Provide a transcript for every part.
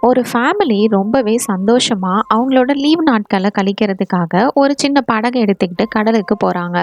ஒரு ஃபேமிலி ரொம்பவே சந்தோஷமா அவங்களோட லீவ் நாட்களை கழிக்கிறதுக்காக ஒரு சின்ன படகை எடுத்துக்கிட்டு கடலுக்கு போறாங்க.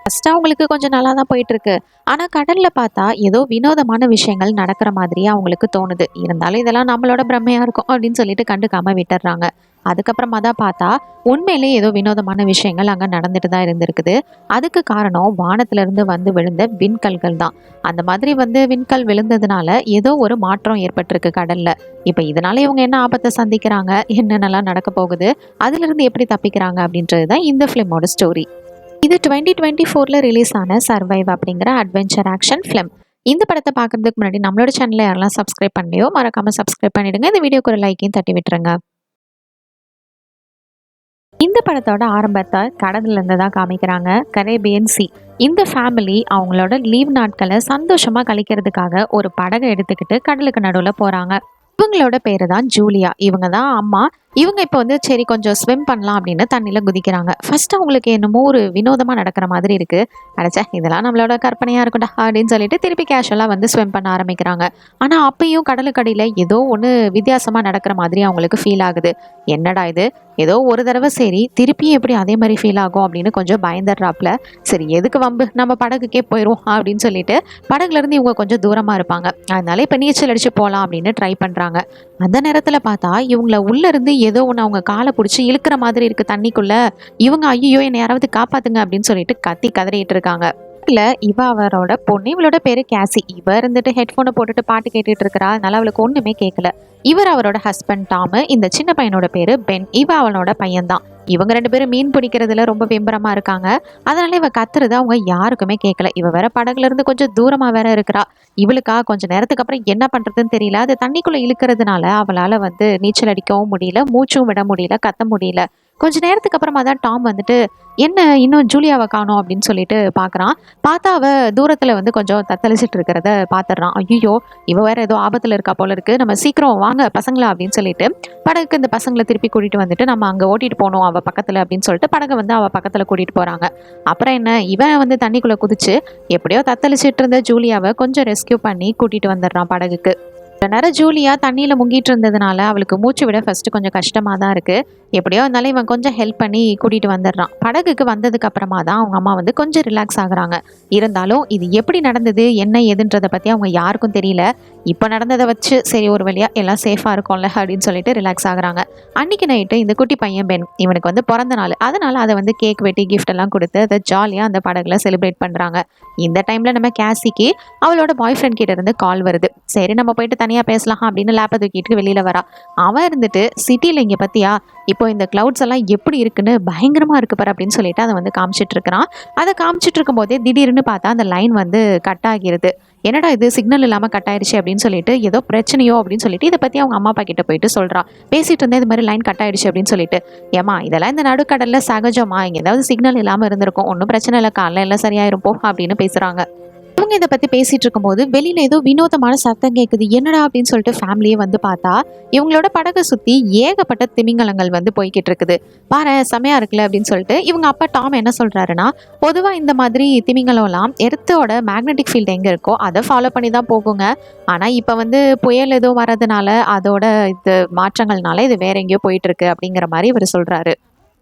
ஃபர்ஸ்ட் அவங்களுக்கு கொஞ்சம் நல்லா தான் போயிட்டு இருக்கு. ஆனா கடல்ல பார்த்தா ஏதோ வினோதமான விஷயங்கள் நடக்கிற மாதிரியே அவங்களுக்கு தோணுது. இருந்தாலும் இதெல்லாம் நம்மளோட பிரமையா இருக்கும் அப்படின்னு சொல்லிட்டு கண்டுக்காம விட்டுடுறாங்க. அதுக்கப்புறமா தான் பார்த்தா உண்மையிலேயே ஏதோ வினோதமான விஷயங்கள் அங்க நடந்துட்டு தான் இருந்திருக்குது. அதுக்கு காரணம் வானத்துல இருந்து வந்து விழுந்த விண்கல்கள் தான். அந்த மாதிரி வந்து விண்கல் விழுந்ததுனால ஏதோ ஒரு மாற்றம் ஏற்பட்டிருக்கு கடல்ல. இப்ப இதனால இவங்க என்ன ஆபத்தை சந்திக்கிறாங்க, என்னென்னலாம் நடக்க போகுது, அதுல இருந்து எப்படி தப்பிக்கிறாங்க அப்படின்றது தான் இந்த ஃபிலிமோட ஸ்டோரி. இது 2024ல ரிலீஸ் ஆன சர்வைவ் அப்படிங்கிற அட்வென்ச்சர் ஆக்ஷன் ஃபிலிம். இந்த படத்தை பார்க்கறதுக்கு முன்னாடி நம்மளோட சேனலை யாரெல்லாம் சப்ஸ்கிரைப் பண்ணலையோ மறக்காம சப்ஸ்கிரைப் பண்ணிடுங்க. இந்த வீடியோக்கு ஒரு லைக்கையும் தட்டி விட்டுருங்க. இந்த படத்தோட ஆரம்பத்தை கடல்ல இருந்து தான் காமிக்கிறாங்க. Caribbean C. இந்த ஃபேமிலி அவங்களோட லீவ் நாட்களை சந்தோஷமா கழிக்கிறதுக்காக ஒரு படகை எடுத்துக்கிட்டு கடலுக்கு நடுவுல போறாங்க. இவங்களோட பேரு தான் ஜூலியா. இவங்க தான் அம்மா. இவங்க இப்போ வந்து சரி கொஞ்சம் ஸ்விம் பண்ணலாம் அப்படின்னு தண்ணியில குதிக்கிறாங்க. ஃபர்ஸ்ட் அவங்களுக்கு என்னமோ ஒரு வினோதமா நடக்கிற மாதிரி இருக்கு. அடைச்சா இதெல்லாம் நம்மளோட கற்பனையா இருக்கும்டா அப்படின்னு சொல்லிட்டு திருப்பி கேஷுவலா வந்து ஸ்விம் பண்ண ஆரம்பிக்கிறாங்க. ஆனா அப்பயும் கடலுக்கடியில ஏதோ ஒன்று வித்தியாசமா நடக்கிற மாதிரி அவங்களுக்கு ஃபீல் ஆகுது. என்னடா இது, ஏதோ ஒரு தடவை சரி திருப்பியும் எப்படி அதே மாதிரி ஃபீல் ஆகும் அப்படின்னு கொஞ்சம் பயந்துடுறாப்ல. சரி எதுக்கு வம்பு, நம்ம படகுக்கே போயிடும் அப்படின்னு சொல்லிட்டு படகுல இருந்து இவங்க கொஞ்சம் தூரமா இருப்பாங்க. அதனால இப்ப நீச்சல் அடிச்சு போகலாம் அப்படின்னு ட்ரை பண்றாங்க. அந்த நேரத்துல பார்த்தா இவங்கள உள்ள இருந்து ஏதோ ஒன்று அவங்க காலை பிடிச்சி இழுக்கிற மாதிரி இருக்கு தண்ணிக்குள்ள. இவங்க ஐயோ என்னை யாராவது காப்பாத்துங்க அப்படின்னு சொல்லிட்டு கத்தி கதறிட்டு இருக்காங்க. இல்ல இவ அவரோட பொண்ணு, இவளோட பேரு கேசி. இவ இருந்துட்டு ஹெட்போனை போட்டுட்டு பாட்டு கேட்டுட்டு இருக்கிறா. அதனால அவளுக்கு ஒண்ணுமே கேட்கல. இவர் அவரோட ஹஸ்பண்ட் டாமு. இந்த சின்ன பையனோட பேரு பென். இவ அவனோட பையன் தான். இவங்க ரெண்டு பேரும் மீன் பிடிக்கிறதுல ரொம்ப விம்பரமா இருக்காங்க. அதனால இவ கத்துறது அவங்க யாருக்குமே கேட்கல. இவ வேற படகுல இருந்து கொஞ்சம் தூரமா வேற இருக்கிறா. இவளுக்கா கொஞ்ச நேரத்துக்கு அப்புறம் என்ன பண்றதுன்னு தெரியல. அது தண்ணிக்குள்ள இழுக்கிறதுனால அவளால வந்து நீச்சல் அடிக்கவும் முடியல, மூச்சும் விட முடியல, கத்த முடியல. கொஞ்ச நேரத்துக்கு அப்புறமா தான் டாம் வந்துட்டு என்ன இன்னும் ஜூலியாவை காணோம் அப்படின்னு சொல்லிட்டு பாக்குறான். பார்த்தா அவ தூரத்துல வந்து கொஞ்சம் தத்தளிச்சிட்டு இருக்கிறத பாத்துறான். ஐயோ இவ வேற ஏதோ ஆபத்துல இருக்கா போல இருக்கு, நம்ம சீக்கிரம் வாங்க பசங்களா அப்படின்னு சொல்லிட்டு படகுக்கு இந்த பசங்களை திருப்பி கூட்டிட்டு வந்துட்டு நம்ம அங்க ஓட்டிட்டு போனோம் அவ பக்கத்துல அப்படின்னு சொல்லிட்டு படகை வந்து அவ பக்கத்துல கூட்டிட்டு போறாங்க. அப்புறம் என்ன, இவன் வந்து தண்ணிக்குள்ள குதிச்சு எப்படியோ தத்தளிச்சிட்டு இருந்த ஜூலியாவை கொஞ்சம் ரெஸ்கியூ பண்ணி கூட்டிட்டு வந்துடுறான் படகுக்கு. இவ்வளவு நேரம் ஜூலியா தண்ணியில முங்கிட்டு இருந்ததுனால அவளுக்கு மூச்சு விட ஃபர்ஸ்ட் கொஞ்சம் கஷ்டமா தான் இருக்கு. எப்படியோ இருந்தாலும் இவன் கொஞ்சம் ஹெல்ப் பண்ணி கூட்டிட்டு வந்துடுறான். படகுக்கு வந்ததுக்கு அப்புறமா தான் அவங்க அம்மா வந்து கொஞ்சம் ரிலாக்ஸ் ஆகுறாங்க. இருந்தாலும் இது எப்படி நடந்தது என்ன ஏதுன்றதை பத்தி அவங்க யாருக்கும் தெரியல. இப்ப நடந்ததை வச்சு சரி ஒரு வழியா எல்லாம் சேஃபா இருக்கும்ல அப்படின்னு சொல்லிட்டு ரிலாக்ஸ் ஆகுறாங்க. அன்னைக்கு நைட்டு இந்த குட்டி பையன் பென், இவனுக்கு வந்து பிறந்த நாள். அதனால அதை வந்து கேக் வெட்டி கிஃப்ட் எல்லாம் கொடுத்து அதை ஜாலியா அந்த படகுல செலிப்ரேட் பண்றாங்க. இந்த டைம்ல நம்ம கேசிக்கு அவளோட பாய் ஃப்ரெண்ட் கிட்ட இருந்து கால் வருது. சரி நம்ம போயிட்டு தனியா பேசலாம் அப்படின்னு லேப்பை தூக்கிட்டு வெளியில வரா. அவன் இருந்துட்டு சிட்டில இங்க பத்தியா இப்போ இந்த கிளவுட்ஸ் எல்லாம் எப்படி இருக்குன்னு பயங்கரமா இருக்கு பாரு அப்படின்னு சொல்லிட்டு அதை வந்து காமிச்சிட்டு இருக்கிறான். அதை காமிச்சிட்டு இருக்கும் போதே திடீர்னு பார்த்தா அந்த லைன் வந்து கட் ஆகிருது. என்னடா இது சிக்னல் இல்லாம கட் ஆயிடுச்சு அப்படின்னு சொல்லிட்டு ஏதோ பிரச்சனையோ அப்படின்னு சொல்லிட்டு இதை பத்தி அவங்க அம்மா அப்பா கிட்ட போயிட்டு சொல்றா. பேசிட்டு இருந்தேன் இது மாதிரி லைன் கட் ஆயிடுச்சு அப்படின்னு சொல்லிட்டு. ஏமா இதெல்லாம் இந்த நடுக்கடல்ல சகஜமா, இங்க ஏதாவது சிக்னல் இல்லாம இருந்திருக்கும், ஒன்றும் பிரச்சனை இல்லை, காலைல எல்லாம் சரியாயிரும் போ அப்படின்னு பேசுறாங்க. இவங்க இதை பத்தி பேசிட்டு இருக்கும்போது வெளியில ஏதோ வினோதமான சத்தம் கேட்குது. என்னடா அப்படின்னு சொல்லிட்டு ஃபேமிலியே வந்து பார்த்தா இவங்களோட படகை சுத்தி ஏகப்பட்ட திமிங்கலங்கள் வந்து போய்கிட்டு இருக்குது. பாரு செமையா இருக்குல்ல அப்படின்னு சொல்லிட்டு இவங்க அப்பா டாம் என்ன சொல்றாருன்னா, பொதுவா இந்த மாதிரி திமிங்கலம்லாம் எர்த்தோட மேக்னெட்டிக் ஃபீல்டு எங்க இருக்கோ அதை ஃபாலோ பண்ணி தான் போகுங்க. ஆனா இப்ப வந்து புயல் எதுவும் வர்றதுனால அதோட இது மாற்றங்கள்னால இது வேற எங்கேயோ போயிட்டு இருக்கு அப்படிங்கிற மாதிரி இவர் சொல்றாரு.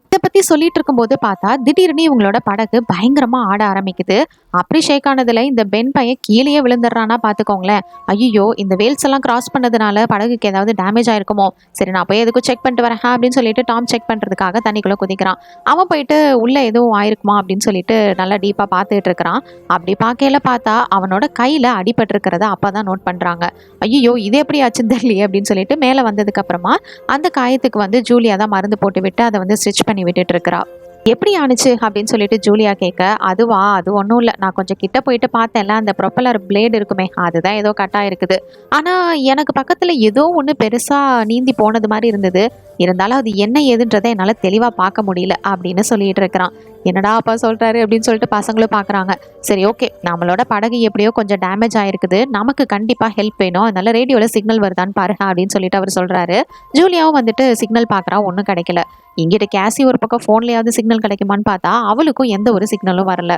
இதை பத்தி சொல்லிட்டு இருக்கும்போது பார்த்தா திடீர்னு இவங்களோட படகு பயங்கரமா ஆட ஆரம்பிக்குது. அப்படி ஷேக் ஆனதுல இந்த பென் பையன் கீழேயே விழுந்துடுறானா பாத்துக்கோங்களேன். ஐயோ இந்த வேல்ஸ் எல்லாம் கிராஸ் பண்ணதுனால படகுக்கு ஏதாவது டேமேஜ் ஆயிருக்குமோ, சரி நான் போய் எதுக்கும் செக் பண்ணிட்டு வரேன் அப்படின்னு சொல்லிட்டு டாம் செக் பண்றதுக்காக தண்ணிக்குள்ள குதிக்கிறான். அவன் போயிட்டு உள்ள எதுவும் ஆயிருக்குமா அப்படின்னு சொல்லிட்டு நல்லா டீப்பா பார்த்துட்டு இருக்கிறான். அப்படி பார்க்கையில பார்த்தா அவனோட கையில அடிபட்டு இருக்கிறத அப்பதான் நோட் பண்றாங்க. ஐயோ இது எப்படி ஆச்சுன்னு தெரியலையே அப்படின்னு சொல்லிட்டு மேல வந்ததுக்கு அப்புறமா அந்த காயத்துக்கு வந்து ஜூலியா தான் மருந்து போட்டு விட்டு அதை வந்து ஸ்டிச் பண்ணி விட்டுட்டு இருக்கிறா. எப்படி ஆணுச்சு அப்படின்னு சொல்லிட்டு ஜூலியா கேட்க, அதுவா அது ஒன்றும் இல்லை, நான் கொஞ்சம் கிட்ட போயிட்டு பார்த்தேன்ல அந்த ப்ரொப்பலர் பிளேடு இருக்குமே அதுதான் ஏதோ கட் ஆயிருக்குது. ஆனால் எனக்கு பக்கத்தில் ஏதோ ஒன்று பெருசாக நீந்தி போனது மாதிரி இருந்தது. இருந்தாலும் அது என்ன ஏதுன்றதை என்னால் தெளிவாக பார்க்க முடியல அப்படின்னு சொல்லிட்டு இருக்கிறான். என்னடா அப்பா சொல்கிறாரு அப்படின்னு சொல்லிட்டு பசங்களும் பார்க்குறாங்க. சரி ஓகே, நம்மளோட படகு எப்படியோ கொஞ்சம் டேமேஜ் ஆயிருக்குது, நமக்கு கண்டிப்பாக ஹெல்ப் வேணும், அதனால ரேடியோவில் சிக்னல் வருதான்னு பாரு அப்படின்னு சொல்லிட்டு அவர் சொல்கிறாரு. ஜூலியாவும் வந்துட்டு சிக்னல் பார்க்குறா, ஒன்றும் கிடைக்கல. இங்கிட்ட கேசி ஒரு பக்கம் ஃபோன்லயாவது சிக்னல் கிடைக்குமான்னு பார்த்தா அவளுக்கும் எந்த ஒரு சிக்னலும் வரல.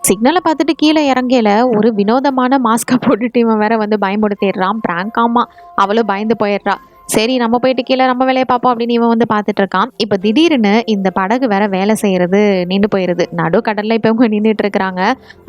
சிக்னலை பார்த்துட்டு கீழே இறங்கல ஒரு வினோதமான மாஸ்கை போட்டுட்டு இவன் வேற வந்து பயமுடுத்திடுறான். பிராங்காமா அவளும் பயந்து போயிடுறா. சரி நம்ம போயிட்டு கீழே நம்ம வேலையை பார்ப்போம் அப்படின்னு இவன் வந்து பார்த்துட்டு இருக்கான். இப்போ திடீர்னு இந்த படகு வேற வேலை செய்யறது நின்று போயிருது. நடு கடல்ல இப்போ இவங்க நின்றுட்டு இருக்கிறாங்க.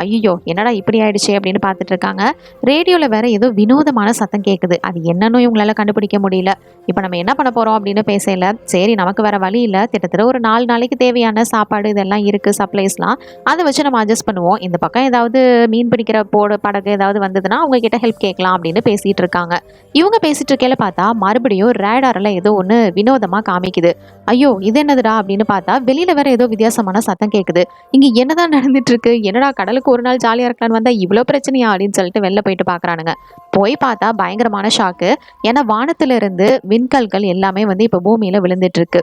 ஐயோ என்னடா இப்படி ஆயிடுச்சு அப்படின்னு பார்த்துட்டு இருக்காங்க. ரேடியோல வேற ஏதோ வினோதமான சத்தம் கேட்குது. அது என்னன்னு இவங்களால கண்டுபிடிக்க முடியல. இப்போ நம்ம என்ன பண்ண போறோம் அப்படின்னு பேசல. சரி நமக்கு வேற வழி இல்லை, கிட்டத்தட்ட ஒரு 4 நாளைக்கு தேவையான சாப்பாடு இதெல்லாம் இருக்கு, சப்ளைஸ்லாம். அதை வச்சு நம்ம அட்ஜஸ்ட் பண்ணுவோம். இந்த பக்கம் ஏதாவது மீன் பிடிக்கிற படகு ஏதாவது வந்ததுன்னா அவங்க கிட்ட ஹெல்ப் கேட்கலாம் அப்படின்னு பேசிட்டு இருக்காங்க. இவங்க பேசிட்டு இருக்கையில பார்த்தா மறுபடியும் ரேடார்ல ஏதோ ஒன்று வினோதமா காமிக்குது. ஐயோ இது என்னதுடா அப்படின்னு பார்த்தா வெளியில வேற ஏதோ வித்தியாசமான சத்தம் கேட்குது. இங்க என்னதான் நடந்துட்டு இருக்கு, என்னடா கடலுக்கு ஒரு நாள் ஜாலியா இருக்கலான்னு வந்தா இவ்வளோ பிரச்சனையா அப்படின்னு சொல்லிட்டு வெளில போயிட்டு பாக்குறானுங்க. போய் பார்த்தா பயங்கரமான ஷாக்கு. ஏன்னா வானத்துல இருந்து விண்கல்கள் எல்லாமே வந்து இப்போ பூமியில விழுந்துட்டு இருக்கு.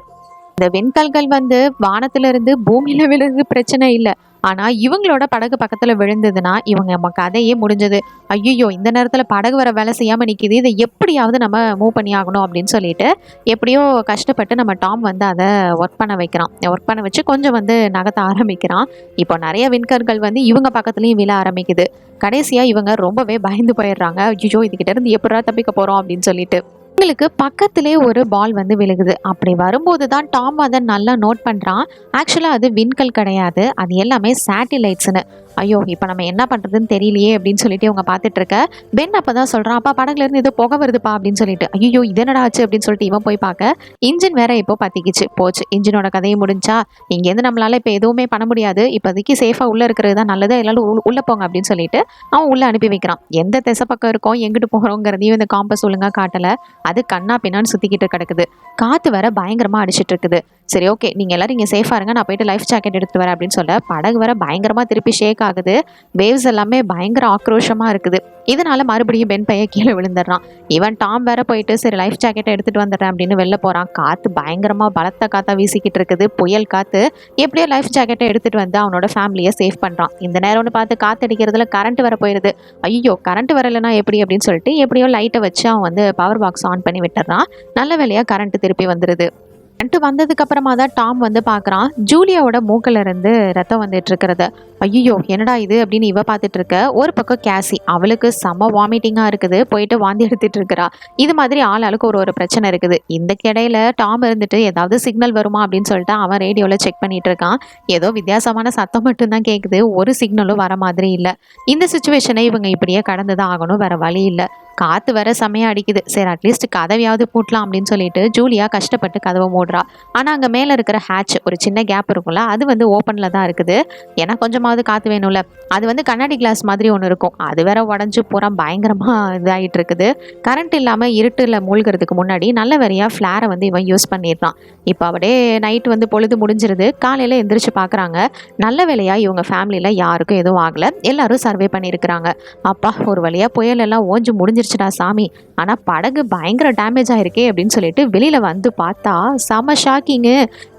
இந்த விண்கல்கள் வந்து வானத்துல இருந்து பூமியில விழுந்து பிரச்சனை இல்லை, ஆனா இவங்களோட படகு பக்கத்துல விழுந்ததுன்னா இவங்க நம்ம கதையே முடிஞ்சது. ஐயோ இந்த நேரத்துல படகு வர வேலை செய்யாம நிக்குது, இதை எப்படியாவது நம்ம மூவ் பண்ணி ஆகணும் அப்படின்னு சொல்லிட்டு எப்படியோ கஷ்டப்பட்டு நம்ம டாம் வந்து அதை ஒர்க் பண்ண வைக்கிறான். ஒர்க் பண்ண வச்சு கொஞ்சம் வந்து நகர்த்த ஆரம்பிக்கிறான். இப்போ நிறைய விண்கற்கள் வந்து இவங்க பக்கத்துலயும் விழ ஆரம்பிக்குது. கடைசியா இவங்க ரொம்பவே பயந்து போயிடுறாங்க. ஐயோ இதுகிட்ட இருந்து எப்படா தப்பிக்க போறோம் அப்படின்னு சொல்லிட்டு உங்களுக்கு பக்கத்திலே ஒரு பால் வந்து விழுகுது. அப்படி வரும்போது தான் டாம் அதை நல்லா நோட் பண்ணுறான். ஆக்சுவலாக அது விண்கல் கிடையாது, அது எல்லாமே சேட்டிலைட்ஸ்னு. ஐயோ இப்போ நம்ம என்ன பண்ணுறதுன்னு தெரியலையே அப்படின்னு சொல்லிட்டு இவங்க பார்த்துட்டு இருக்க. பென் அப்போ தான் சொல்கிறான், அப்பா படகுலேருந்து ஏதோ புகை வருதுப்பா அப்படின்னு சொல்லிட்டு. ஐயோ இது என்னடா ஆச்சு அப்படின்னு சொல்லிட்டு இவன் போய் பார்க்க இன்ஜின் வேற இப்போ பற்றிக்கிச்சு போச்சு. இன்ஜினோட கதையை முடிஞ்சா இங்கேருந்து நம்மளால இப்போ எதுவுமே பண்ண முடியாது, இப்போதைக்கு சேஃபாக உள்ளே இருக்கிறது தான் நல்லது, எல்லாரும் உள்ளே போங்க அப்படின்னு சொல்லிட்டு அவன் உள்ளே அனுப்பி வைக்கிறான். எந்த திசை பக்கம் இருக்கோம் எங்கிட்டு போகிறோங்கிறதையும் இந்த காம்பஸ் ஒழுங்காக காட்டலை. அது கண்ணா பின்னான்னு சுத்திக்கிட்டு கிடக்குது. காத்து வேற பயங்கரமா அடிச்சிட்டு இருக்குது. சரி ஓகே நீங்க எல்லாரும் இங்க சேஃபா இருங்க, நான் போயிட்டு லைஃப் ஜாக்கெட் எடுத்து வரேன் அப்படின்னு சொல்ல படகு வேற பயங்கரமா திருப்பி ஷேக் ஆகுது. வேவ்ஸ் எல்லாமே பயங்கர ஆக்ரோஷமா இருக்குது. இதனால மறுபடியும் பென் பைய கீழே விழுந்துடுறான். இவன் டாம் வேற போயிட்டு சரி லைஃப் ஜாக்கெட்டை எடுத்துட்டு வந்துடுறேன் அப்படின்னு வெளில போறான். காத்து பயங்கரமா பலத்த காத்தா வீசிக்கிட்டு இருக்குது, புயல் காத்து. எப்படியோ லைஃப் ஜாக்கெட்டை எடுத்துட்டு வந்து அவனோட ஃபேமிலியை சேஃப் பண்றான். இந்த நேரம்னு பார்த்து காத்தடிக்கிறதுல கரண்ட் வர போயிருது. ஐயோ கரண்ட் வரலைன்னா எப்படி அப்படின்னு சொல்லிட்டு எப்படியோ லைட்டை வச்சு அவன் வந்து பவர் பாக்ஸ் ஆன் பண்ணி விட்டுறான். நல்ல வேலையா கரண்ட் திருப்பி வந்துடுது. வந்ததுக்கு அப்புறமா தான் டாம் வந்து பார்க்குறான். ஜூலியாவோட மூக்கில் இருந்து ரத்தம் வந்துட்டு இருக்கிறத. ஐயோ என்னடா இது அப்படின்னு இவ பார்த்துட்டு இருக்க. ஒரு பக்கம் கேசி, அவளுக்கு செம்ம வாமிட்டிங்காக இருக்குது, போயிட்டு வாந்தி எடுத்துட்டு இருக்கிறா. இது மாதிரி ஆளுக்கு ஒரு பிரச்சனை இருக்குது. இந்த கிடையில டாம் இருந்துட்டு ஏதாவது சிக்னல் வருமா அப்படின்னு சொல்லிட்டு அவன் ரேடியோவில் செக் பண்ணிட்டு இருக்கான். ஏதோ வித்தியாசமான சத்தம் மட்டும்தான் கேட்குது, ஒரு சிக்னலும் வர மாதிரி இல்லை. இந்த சுச்சுவேஷனை இவங்க இப்படியே கடந்து தான் ஆகணும், வேற வழி இல்லை. காற்று வர செமையாக அடிக்குது. சரி அட்லீஸ்ட் கதவையாவது பூட்டலாம் அப்படின்னு சொல்லிட்டு ஜூலியா கஷ்டப்பட்டு கதவை மூடுறா. ஆனால் அங்கே மேலே இருக்கிற ஹேட்ச், ஒரு சின்ன கேப் இருக்கும்ல, அது வந்து ஓப்பனில் தான் இருக்குது. ஏன்னா கொஞ்சமாவது காற்று வேணும்ல. அது வந்து கண்ணாடி கிளாஸ் மாதிரி ஒன்று இருக்கும், அது வேற உடஞ்சி பூரா பயங்கரமாக இதாகிட்டு இருக்குது. கரண்ட் இல்லாமல் இருட்டில் மூழ்கிறதுக்கு முன்னாடி நல்ல வேறையாக ஃப்ளாரை வந்து இவன் யூஸ் பண்ணிடுறான். இப்போ அப்படியே நைட் வந்து பொழுது முடிஞ்சிருது. காலையில் எந்திரிச்சு பார்க்குறாங்க. நல்ல வேலையாக இவங்க ஃபேமிலியில் யாருக்கும் எதுவும் ஆகலை, எல்லாரும் சர்வே பண்ணியிருக்கிறாங்க. அப்பா ஒரு வழியாக புயல் எல்லாம் ஓஞ்சு முடிஞ்சிருச்சுடா சாமி. ஆனால் படகு பயங்கர டேமேஜ் ஆயிருக்கே அப்படின்னு சொல்லிட்டு வெளியில் வந்து பார்த்தா செம ஷாக்கிங்கு.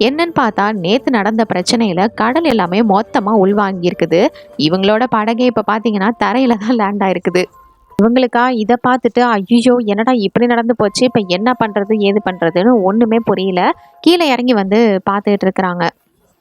என்னன்னு பார்த்தா நேற்று நடந்த பிரச்சனையில் கடல் எல்லாமே மொத்தமாக உள்வாங்கியிருக்குது. இவங்களோட படகே இப்போ பார்த்தீங்கன்னா தரையில தான் லேண்ட் ஆயிருக்குது. இவங்களுக்கா இதை பார்த்துட்டு ஐயோ என்னடா இப்படி நடந்து போச்சு, இப்போ என்ன பண்ணுறது ஏது பண்ணுறதுன்னு ஒன்றுமே புரியல. கீழே இறங்கி வந்து பார்த்துட்டு இருக்கிறாங்க.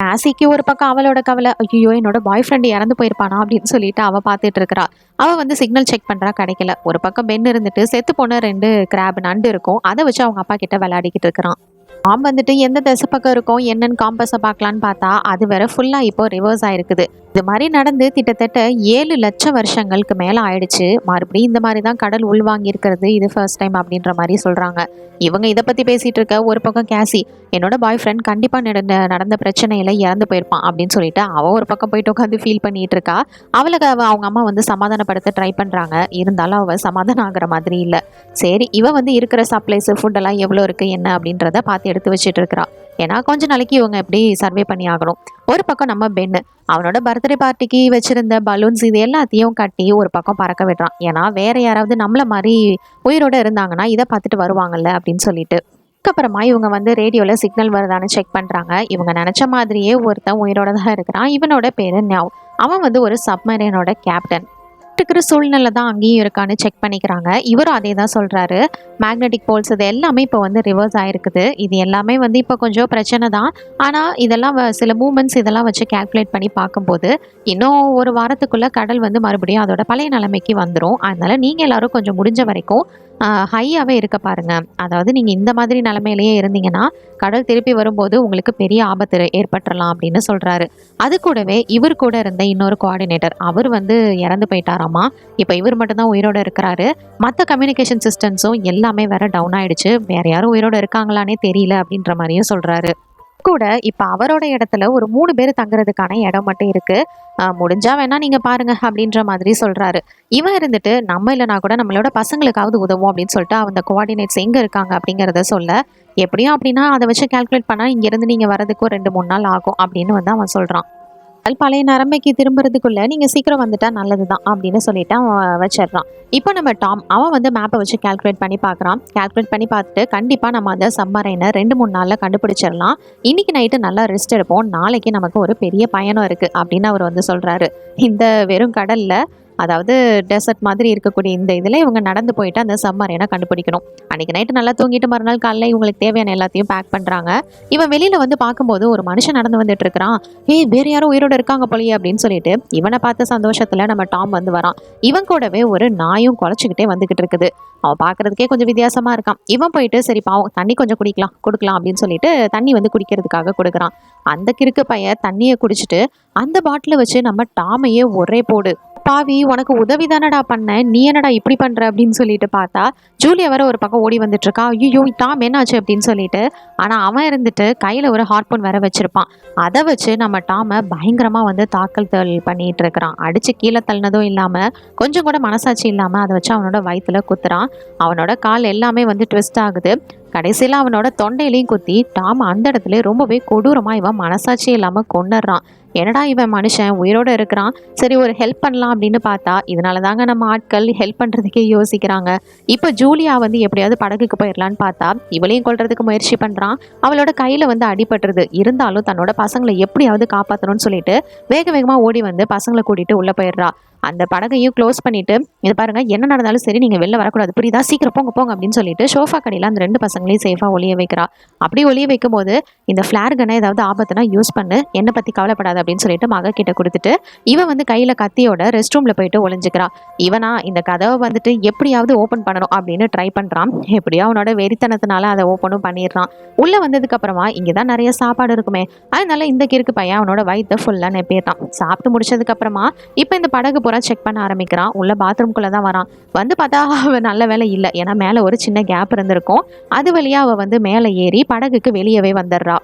ஆசிக்கு ஒரு பக்கம் அவளோட கவலை, ஐயோ என்னோட பாய் ஃப்ரெண்டு இறந்து போயிருப்பானா அப்படின்னு சொல்லிட்டு அவள் பார்த்துட்டு இருக்கிறா. அவள் வந்து சிக்னல் செக் பண்ணுறா, கிடைக்கல. ஒரு பக்கம் பென் இருந்துட்டு செத்து போன 2 கிராப் நண்டு இருக்கும், அதை வச்சு அவங்க அப்பா கிட்ட விளையாடிக்கிட்டு இருக்கிறான். டாம் வந்துட்டு எந்த திசை பக்கம் இருக்கும் என்னன்னு காம்பஸை பார்க்கலான்னு பார்த்தா அது வேற ஃபுல்லாக இப்போ ரிவர்ஸ் ஆயிருக்குது. இது மாதிரி நடந்து கிட்டத்தட்ட 7 லட்சம் வருஷங்களுக்கு மேலே ஆயிடுச்சு. மறுபடியும் இந்த மாதிரி தான் கடல் உள்வாங்கி இருக்கிறது இது ஃபர்ஸ்ட் டைம் அப்படின்ற மாதிரி சொல்கிறாங்க. இவங்க இதை பற்றி பேசிகிட்டு இருக்க. ஒரு பக்கம் கேசி, என்னோட பாய் ஃப்ரெண்ட் கண்டிப்பாக நடந்த பிரச்சனையில் இறந்து போயிருப்பான் அப்படின்னு சொல்லிட்டு அவள் ஒரு பக்கம் போயிட்டு உட்காந்து ஃபீல் பண்ணிட்டு இருக்கா. அவளுக்கு அவங்க அம்மா வந்து சமாதானப்படுத்த ட்ரை பண்ணுறாங்க. இருந்தாலும் அவள் சமாதானம் ஆகிற மாதிரி இல்லை. சரி இவ வந்து இருக்கிற சப்ளைஸ் ஃபுட்டெல்லாம் எவ்வளோ இருக்குது என்ன அப்படின்றத பார்த்து எடுத்து வச்சுட்டு இருக்கிறா. ஏன்னா கொஞ்ச நாளைக்கு இவங்க எப்படி சர்வே பண்ணி ஆகணும். ஒரு பக்கம் நம்ம பென்னு அவனோட பர்த்டே பார்ட்டிக்கு வச்சிருந்த பலூன்ஸ் இது எல்லாத்தையும் கட்டி ஒரு பக்கம் பறக்க விடுறான். ஏன்னா வேற யாராவது நம்மள மாதிரி உயிரோட இருந்தாங்கன்னா இதை பார்த்துட்டு வருவாங்கல்ல அப்படின்னு சொல்லிட்டு. அதுக்கப்புறமா இவங்க வந்து ரேடியோவில் சிக்னல் வருதான்னு செக் பண்ணுறாங்க. இவங்க நினச்ச மாதிரியே ஒருத்தன் உயிரோட தான் இருக்கிறான். இவனோட பேரு நியாவ். அவன் வந்து ஒரு சப்மரீனோட கேப்டன். இருக்கிற சூழ்நிலை தான் அங்கேயும் இருக்கான்னு செக் பண்ணிக்கிறாங்க. இவரும் அதே தான் சொல்றாரு. மேக்னெட்டிக் போல்ஸ் இது எல்லாமே இப்போ வந்து ரிவர்ஸ் ஆயிருக்குது. இது எல்லாமே வந்து இப்போ கொஞ்சம் பிரச்சனை தான். ஆனா இதெல்லாம் சில மூமெண்ட்ஸ் இதெல்லாம் வச்சு கால்குலேட் பண்ணி பார்க்கும்போது இன்னும் ஒரு வாரத்துக்குள்ள கடல் வந்து மறுபடியும் அதோட பழைய நிலைமைக்கு வந்துடும். அதனால நீங்க எல்லாரும் கொஞ்சம் முடிஞ்ச வரைக்கும் ஹையாவே இருக்க பாருங்க. அதாவது நீங்க இந்த மாதிரி நிலைமையிலேயே இருந்தீங்கன்னா கடல் திருப்பி வரும்போது உங்களுக்கு பெரிய ஆபத்து ஏற்பட்டுறலாம் அப்படின்னு சொல்றாரு. அது கூடவே இவர் கூட இருந்த இன்னொரு கோஆர்டினேட்டர் அவர் வந்து இறந்து போயிட்டாராமா. இப்போ இவர் மட்டும்தான் உயிரோட இருக்கிறாரு. மற்ற கம்யூனிகேஷன் சிஸ்டம்ஸும் எல்லாமே வேற டவுன் ஆயிடுச்சு. வேற யாரும் உயிரோட இருக்காங்களானே தெரியல அப்படின்ற மாதிரியும் சொல்றாரு. கூட இப்ப அவரோட இடத்துல ஒரு 3 பேர் தங்குறதுக்கான இடம் மட்டும் இருக்கு. முடிஞ்சா வேணா நீங்க பாருங்க அப்படின்ற மாதிரி சொல்றாரு. இவன் இருந்துட்டு நம்ம இல்லைனா கூட நம்மளோட பசங்களுக்காவது உதவும் அப்படின்னு சொல்லிட்டு அந்த கோஆர்டினேட்ஸ் எங்க இருக்காங்க அப்படிங்கறத சொல்ல, எப்படியும் அப்படின்னா அதை வச்சு கால்குலேட் பண்ணா இங்க இருந்து நீங்க வரதுக்கு ஒரு 2-3 நாள் ஆகும் அப்படின்னு வந்து அவன் சொல்றான். பழைய நிலைமைக்கு திரும்புறதுக்குள்ள நீங்க சீக்கிரம் வந்துட்டா நல்லதுதான் அப்படின்னு சொல்லிட்டு அவன் வச்சிடறான். இப்போ நம்ம டாம் அவன் வந்து மேப்பை வச்சு கால்குலேட் பண்ணி பார்க்குறான். கால்குலேட் பண்ணி பார்த்துட்டு கண்டிப்பாக நம்ம அந்த சம்மரைனை 2-3 நாளில் கண்டுபிடிச்சிடலாம். இன்னைக்கு நைட்டு நல்லா ரெஸ்ட் எடுப்போம். நாளைக்கு நமக்கு ஒரு பெரிய பயணம் இருக்குது அப்படின்னு அவர் வந்து சொல்கிறாரு. இந்த வெறும் கடலில் அதாவது டெசர்ட் மாதிரி இருக்கக்கூடிய இந்த இதில் இவங்க நடந்து போயிட்டு அந்த சம்மரைனை கண்டுபிடிக்கணும். அன்றைக்கி நைட்டு நல்லா தூங்கிட்டு மறுநாள் காலையில் இவங்களுக்கு தேவையான எல்லாத்தையும் பேக் பண்ணுறாங்க. இவன் வெளியில் வந்து பார்க்கும்போது ஒரு மனுஷன் நடந்து வந்துட்டு இருக்கிறான். வேறு யாரும் உயிரோட இருக்காங்க போலியே அப்படின்னு சொல்லிட்டு இவனை பார்த்த சந்தோஷத்தில் நம்ம டாம் வந்து வரான். இவன் கூடவே ஒரு நாயும் குலைச்சிக்கிட்டே வந்துகிட்டு இருக்குது. அவன் பார்க்கறதுக்கே கொஞ்சம் வித்தியாசமாக இருக்கான். இவன் போயிட்டு சரி பாவம் தண்ணி கொஞ்சம் கொடுக்கலாம் அப்படின்னு சொல்லிட்டு தண்ணி வந்து குடிக்கிறதுக்காக கொடுக்குறான். அந்த கிறுக்கு பையன் தண்ணியை குடிச்சிட்டு அந்த பாட்டிலை வச்சு நம்ம டாமையே ஒரே போடு பாவி உனக்கு உதவி தானடா பண்ண, நீ என்னடா இப்படி பண்ற அப்படின்னு சொல்லிட்டு பார்த்தா ஜூலியா வர ஒரு பக்கம் ஓடி வந்துட்டு இருக்கா. ஐயோ டாம் என்னாச்சு அப்படின்னு சொல்லிட்டு. ஆனா அவன் இருந்துட்டு கையில ஒரு ஹார்போன் வேற வச்சிருப்பான். அதை வச்சு நம்ம டாமை பயங்கரமா வந்து தாக்கல் பண்ணிட்டு இருக்கிறான். அடிச்சு கீழே தள்ளினதும் இல்லாம கொஞ்சம் கூட மனசாட்சி இல்லாம அதை வச்சு அவனோட வயிற்றுல குத்துறான். அவனோட கால் எல்லாமே வந்து ட்விஸ்ட் ஆகுது. கடைசியில் அவனோட தொண்டையிலையும் குத்தி டாம் அந்த இடத்துல ரொம்பவே கொடூரமா இவன் மனசாட்சி இல்லாம கொண்டுறான். என்னடா இவன் மனுஷன் உயிரோட இருக்கிறான், சரி ஒரு ஹெல்ப் பண்ணலாம் அப்படின்னு பார்த்தா இதனால தாங்க நம்ம ஆட்கள் ஹெல்ப் பண்றதுக்கே யோசிக்கிறாங்க. இப்போ ஜூலியா வந்து எப்படியாவது படகுக்கு போயிடலான்னு பார்த்தா இவளையும் கொல்றதுக்கு முயற்சி பண்றான். அவளோட கையில வந்து அடிபட்டுருது. இருந்தாலும் தன்னோட பசங்களை எப்படியாவது காப்பாற்றணும்னு சொல்லிட்டு வேக வேகமா ஓடி வந்து பசங்களை கூட்டிட்டு உள்ள போயிடுறா. அந்த படகையும் க்ளோஸ் பண்ணிட்டு இது பாருங்க என்ன நடந்தாலும் சரி நீங்க வெளில வரக்கூடாது புரியுதா, சீக்கிரம் போங்க போங்க அப்படின்னு சொல்லிட்டு சோஃபா கடையில் அந்த 2 பசங்களையும் சேஃபா ஒளிய வைக்கிறா. அப்படி ஒளிய வைக்கும் போது இந்த ஃபிளார் கனை ஏதாவது ஆபத்துனா யூஸ் பண்ணு, என்னை பத்தி கவலைப்படாது அப்படின்னு சொல்லிட்டு மக கிட்ட கொடுத்துட்டு இவன் வந்து கையில கத்தியோட ரெஸ்ட் ரூம்ல போயிட்டு ஒளிஞ்சுக்கிறா. இவனா இந்த கதவை வந்துட்டு எப்படியாவது ஓப்பன் பண்ணணும் அப்படின்னு ட்ரை பண்றான். எப்படியோ அவனோட வெறித்தனத்தினால அதை ஓப்பனும் பண்ணிடுறான். உள்ள வந்ததுக்கு அப்புறமா இங்கதான் நிறைய சாப்பாடு இருக்குமே, அதனால இந்த கிறுக்கு பையன் அவனோட வயிற்றை ஃபுல்லா நெப்பிட்டான். சாப்பிட்டு முடிச்சதுக்கு அப்புறமா இப்ப இந்த படகு பூரா செக் பண்ண ஆரம்பிக்கிறான். உள்ள பாத்ரூம்குள்ள தான் வரான். வந்து பார்த்தா அவ நல்ல வேலை இல்லை, ஏன்னா மேல ஒரு சின்ன கேப் இருந்திருக்கும். அது வழியா அவ வந்து மேலே ஏறி படகுக்கு வெளியவே வந்துடுறா.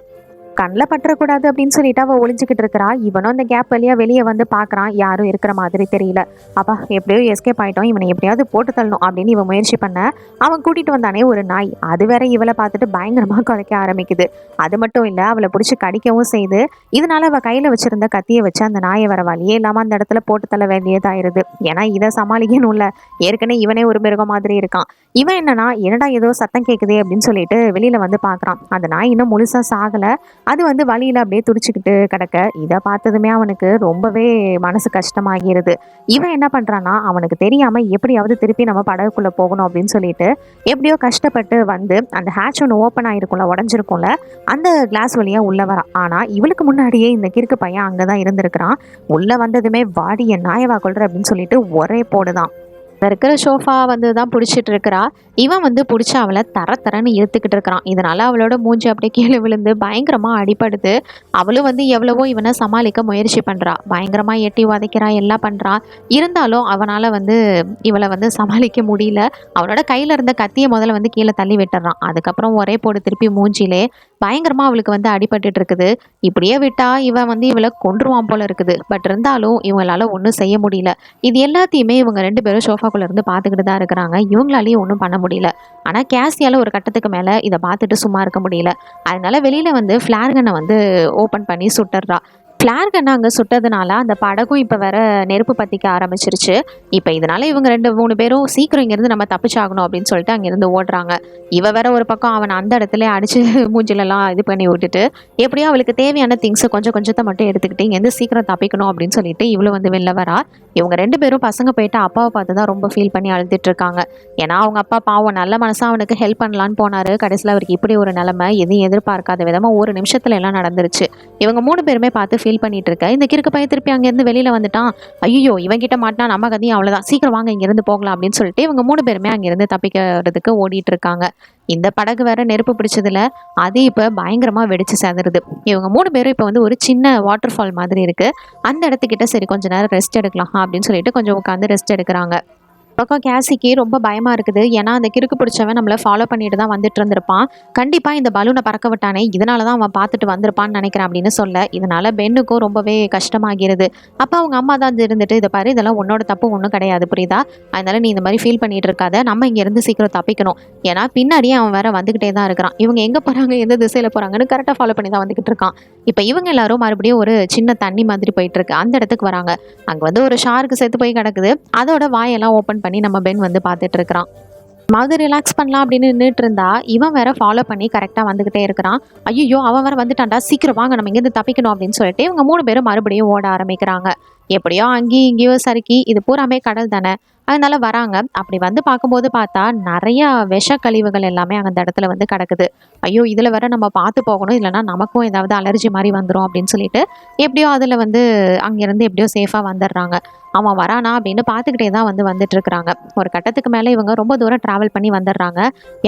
கண்ணில் பற்றக்கூடாது அப்படின்னு சொல்லிட்டு அவள் ஒளிஞ்சிக்கிட்டு இருக்கிறா. இவனும் அந்த கேப் வழியாக வெளியே வந்து பார்க்குறான். யாரும் இருக்கிற மாதிரி தெரியல. அப்பா எப்படியோ எஸ்கேப் ஆகிட்டோம், இவனை எப்படியாவது போட்டு தள்ளணும் அப்படின்னு இவன் முயற்சி பண்ண அவன் கூட்டிகிட்டு வந்தானே ஒரு நாய். அது வேற இவளை பார்த்துட்டு பயங்கரமாக குறைக்க ஆரம்பிக்குது. அது மட்டும் இல்லை அவளை பிடிச்சி கடிக்கவும் செய்து. இதனால அவள் கையில் வச்சிருந்த கத்தியை வச்சு அந்த நாயை வர வழியே இல்லாமல் அந்த இடத்துல போட்டு தள்ள வேண்டியதாயிருது. ஏன்னா இதை சமாளிக்கணும் இல்லை, ஏற்கனவே இவனே ஒரு மிருகம் மாதிரி இருக்கான். இவன் என்னடா ஏதோ சத்தம் கேட்குதே அப்படின்னு சொல்லிட்டு வெளியில் வந்து பார்க்குறான். அந்த நாய் இன்னும் முழுசாக சாகலை. அது வந்து வழியில் அப்படியே துடிச்சுக்கிட்டு கிடக்க இதை பார்த்ததுமே அவனுக்கு ரொம்பவே மனசு கஷ்டமாகிறது. இவன் என்ன பண்ணுறான்னா அவனுக்கு தெரியாமல் எப்படியாவது திருப்பி நம்ம படகுக்குள்ளே போகணும் அப்படின்னு சொல்லிட்டு எப்படியோ கஷ்டப்பட்டு வந்து அந்த ஹேட்ச் ஒன்று ஓப்பன் ஆகிருக்கும்ல, உடஞ்சிருக்கும்ல, அந்த கிளாஸ் வழியாக உள்ளே வரான். ஆனால் இவளுக்கு முன்னாடியே இந்த கிறுக்கு பையன் அங்கே தான் இருந்திருக்கிறான். உள்ளே வந்ததுமே வாடி என் நாயவா கொள்ற அப்படின்னு சொல்லிட்டு ஒரே போடுதான். இருக்கிற சோஃபா வந்து தான் பிடிச்சிட்டு இருக்கிறா. இவன் வந்து பிடிச்ச அவளை தரன்னு இழுத்துக்கிட்டு இருக்கிறான். இதனால அவளோட மூஞ்சி அப்படியே கீழே விழுந்து பயங்கரமா அடிபடுது. அவளும் வந்து எவ்வளவோ இவனை சமாளிக்க முயற்சி பண்றா. பயங்கரமா எட்டி உதைக்கிறா, எல்லாம் பண்றா. இருந்தாலும் அவனால வந்து இவளை வந்து சமாளிக்க முடியல. அவனோட கையில இருந்த கத்தியை முதல்ல வந்து கீழே தள்ளி விட்டுறான். அதுக்கப்புறம் ஒரே போடு திருப்பி மூஞ்சிலே பயங்கரமா அவளுக்கு வந்து அடிபட்டுட்டு இருக்குது. இப்படியே விட்டா இவன் வந்து இவளை கொன்றுவான் போல இருக்குது. பட் இருந்தாலும் இவங்களால ஒன்றும் செய்ய முடியல. இது எல்லாத்தையுமே இவங்க 2 பேரும் சோஃபாக்குள்ள இருந்து பார்த்துக்கிட்டு தான் இருக்கிறாங்க. இவங்களாலேயும் ஒன்றும் பண்ண முடியல. ஆனால் கேசியால ஒரு கட்டத்துக்கு மேலே இதை பார்த்துட்டு சும்மா இருக்க முடியல. அதனால வெளியில வந்து ஃபிளார் கன்னை வந்து ஓப்பன் பண்ணி சுட்டுறா. ஃப்ளேர் கன்ன அங்க சுட்டதுனால அந்த படகும் இப்ப வேற நெருப்பு பத்திக்க ஆரம்பிச்சிருச்சு. இப்ப இதனால இவங்க 2, 3 பேரும் சீக்கிரம் இங்கிருந்து நம்ம தப்பிச்சாகணும் அப்படின்னு சொல்லிட்டு அங்கிருந்து ஓடுறாங்க. இவ வேற ஒரு பக்கம் அவன அந்த இடத்துல அடிச்சு மூஞ்சிலலாம் இது பண்ணி விட்டுட்டு, எப்படியோ அவளுக்கு தேவையான திங்ஸ் கொஞ்சம் கொஞ்சத்த மட்டும் எடுத்துக்கிட்டு இங்கேருந்து சீக்கிரம் தப்பிக்கணும் அப்படின்னு சொல்லிட்டு இவளும் வந்து வெளில வரா. இவங்க 2 பேரும் பசங்க போயிட்டு அப்பாவை பார்த்து தான் ரொம்ப ஃபீல் பண்ணி அழுதுட்டு இருக்காங்க. ஏன்னா அவங்க அப்பா பாவம் நல்ல மனசா அவனுக்கு ஹெல்ப் பண்ணலான்னு போனாரு. கடைசியில் அவருக்கு இப்படி ஒரு நிலைமை எதையும் எதிர்பார்க்காத விதமா ஒரு நிமிஷத்துல எல்லாம் நடந்துருச்சு. இவங்க 3 பேருமே பார்த்து ஃபீல் பண்ணிட்டு இருக்க இந்த கிறுக்கு பையன் திருப்பி அங்கேருந்து வெளியில வந்துட்டான். ஐயோ இவன் கிட்ட மாட்டினா நம்ம கதையும் அவ்வளோதான், சீக்கிரம் வாங்க இங்கிருந்து போகலாம் அப்படின்னு சொல்லிட்டு இவங்க 3 பேருமே அங்கிருந்து தப்பிக்கிறதுக்கு ஓடிட்டு இருக்காங்க. இந்த படகு வேற நெருப்பு பிடிச்சதுல அது இப்ப பயங்கரமா வெடிச்சு செதறுது. இவங்க 3 பேரும் இப்ப வந்து ஒரு சின்ன வாட்டர் ஃபால் மாதிரி இருக்கு. அந்த இடத்துக்கிட்ட சரி கொஞ்ச நேரம் ரெஸ்ட் எடுக்கலாம் அப்படின்னு சொல்லிட்டு கொஞ்சம் உட்காந்து ரெஸ்ட் எடுக்கிறாங்க. பக்கம் கேசிக்கு ரொம்ப பயமா இருக்குது. ஏன்னா அந்த கிறுக்கு பிடிச்சவன் நம்மளை ஃபாலோ பண்ணிட்டு தான் வந்துட்டு இருந்திருப்பான். கண்டிப்பா இந்த பலூனை பறக்க விட்டானே இதனால தான் அவன் பார்த்துட்டு வந்திருப்பான்னு நினைக்கிறேன் அப்படின்னு சொல்ல, இதனால பென்னுக்கும் ரொம்பவே கஷ்டமாகிறது. அப்போ அவங்க அம்மா தான் இருந்துட்டு, இதை பாரு இதெல்லாம் உன்னோட தப்பு ஒன்றும் கிடையாது புரியுதா, அதனால நீ இந்த மாதிரி ஃபீல் பண்ணிட்டு இருக்காத, நம்ம இங்க இருந்து சீக்கிரம் தப்பிக்கணும். ஏன்னா பின்னாடியே அவன் வேற வந்துகிட்டே தான் இருக்கிறான். இவங்க எங்க போறாங்க எந்த திசையில போறாங்கன்னு கரெக்டாக ஃபாலோ பண்ணி தான் வந்துகிட்டு இருக்கான். இப்போ இவங்க எல்லாரும் மறுபடியும் ஒரு சின்ன தண்ணி மாதிரி போயிட்டு இருக்கு அந்த இடத்துக்கு வராங்க. அங்க வந்து ஒரு ஷார்க்கு செத்து போய் கிடக்குது. அதோட வாயெல்லாம் ஓப்பன் பண்ணி நம்ம பென் வந்து பார்த்துட்டு இருக்கிறான். மாதிரி ரிலாக்ஸ் பண்ணலாம் அப்படின்னு நின்றுட்டு இருந்தா இவன் வேற ஃபாலோ பண்ணி கரெக்டாக வந்துகிட்டே இருக்கிறான். ஐயோ அவன் வேற வந்துட்டான்டா, சீக்கிரம் வாங்க நம்ம இங்கேருந்து தப்பிக்கணும் அப்படின்னு சொல்லிட்டு இவங்க 3 பேரும் மறுபடியும் ஓட ஆரம்பிக்கிறாங்க. எப்படியோ அங்கேயும் இங்கேயோ சறுக்கி இது பூராமே கடல் தானே, அதனால வராங்க. அப்படி வந்து பார்க்கும்போது பார்த்தா நிறைய விஷ கழிவுகள் எல்லாமே அந்த இடத்துல வந்து கிடக்குது. ஐயோ இதில் வேற நம்ம பார்த்து போகணும், இல்லைன்னா நமக்கும் ஏதாவது அலர்ஜி மாதிரி வந்துடும் அப்படின்னு சொல்லிட்டு எப்படியோ அதில் வந்து அங்கேருந்து எப்படியோ சேஃபாக வந்துடுறாங்க. அவன் வரானா அப்படின்னு பார்த்துக்கிட்டே தான் வந்துட்டு இருக்கிறாங்க. ஒரு கட்டத்துக்கு மேலே இவங்க ரொம்ப தூரம் ட்ராவல் பண்ணி வந்துடுறாங்க.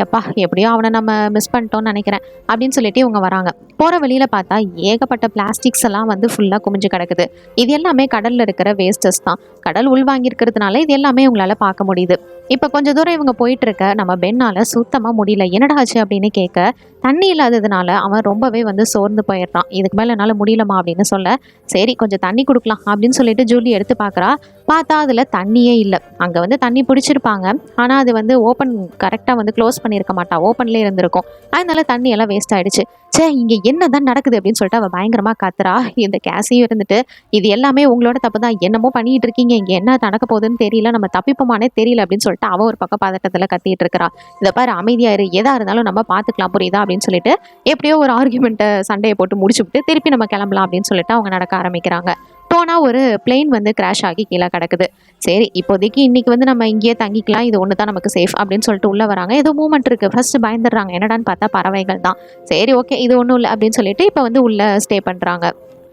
எப்பா எப்படியோ அவனை நம்ம மிஸ் பண்ணிட்டோம்னு நினைக்கிறேன் அப்படின்னு சொல்லிட்டு இவங்க வராங்க. போகிற வழியில் பார்த்தா ஏகப்பட்ட பிளாஸ்டிக்ஸ் எல்லாம் வந்து ஃபுல்லாக குமிஞ்சு கிடக்குது. இது எல்லாமே கடலில் இருக்கிற வேஸ்டஸ் தான். கடல் உள்வாங்கியிருக்கிறதுனால இது எல்லாமே உங்களால் பார்க்க முடியுது. இப்போ கொஞ்சம் தூரம் இவங்க போயிட்டு இருக்க நம்ம பெண்ணால் சுத்தமாக முடியல. என்னடா ஆச்சு அப்படின்னு கேட்க, தண்ணி இல்லாததுனால அவன் ரொம்பவே வந்து சோர்ந்து போயிடுறான். இதுக்கு மேலே என்னால் முடியலமா அப்படின்னு சொல்ல, சரி கொஞ்சம் தண்ணி கொடுக்கலாம் அப்படின்னு சொல்லிட்டு ஜூலி எடுத்து பார்க்குறா. பார்த்தா அதில் தண்ணியே இல்லை. அங்கே வந்து தண்ணி பிடிச்சிருப்பாங்க, ஆனால் அது வந்து ஓப்பன் கரெக்டாக வந்து க்ளோஸ் பண்ணியிருக்க மாட்டா, ஓப்பன்லேயே இருந்திருக்கும். அதனால தண்ணி எல்லாம் வேஸ்ட் ஆகிடுச்சு. சே இங்கே என்ன தான் நடக்குது அப்படின்னு சொல்லிட்டு அவள் பயங்கரமாக கத்துறா. இந்த கேஸையும் இருந்துட்டு, இது எல்லாமே உங்களோட தப்பு தான், என்னமோ பண்ணிட்டு இருக்கீங்க, இங்கே என்ன நடக்க போகுதுன்னு தெரியல, நம்ம தப்பிப்போமானே தெரியல அப்படின்னு சொல்லிட்டு அவள் ஒரு பக்கம் பதட்டத்தில் கத்திட்டு இருக்கிறா. இதை பாரு அமைதியாயிரு, எதா இருந்தாலும் நம்ம பார்த்துக்கலாம் புரியுதா அப்படின்னு சொல்லிட்டு எப்படியோ ஒரு ஆர்குமெண்ட்டை சண்டையை போட்டு முடிச்சுவிட்டு திருப்பி நம்ம கிளம்பலாம் அப்படின்னு சொல்லிட்டு அவங்க நடக்க ஆரம்பிக்கிறாங்க. போனால் ஒரு பிளெயின் வந்து கிராஷ் ஆகி கீழே கிடக்குது. சரி இப்போதைக்கு இன்னைக்கு வந்து நம்ம இங்கேயே தங்கிக்கலாம், இது ஒன்று தான் நமக்கு சேஃப் அப்படின்னு சொல்லிட்டு உள்ளே வராங்க. ஏதோ மூமெண்ட் இருக்குது. ஃபர்ஸ்ட் பயந்துடுறாங்க, என்னடான்னு பார்த்தா பறவைகள் தான். சரி ஓகே இது ஒன்றும் இல்லை அப்படின்னு சொல்லிட்டு இப்போ வந்து உள்ளே ஸ்டே பண்ணுறாங்க.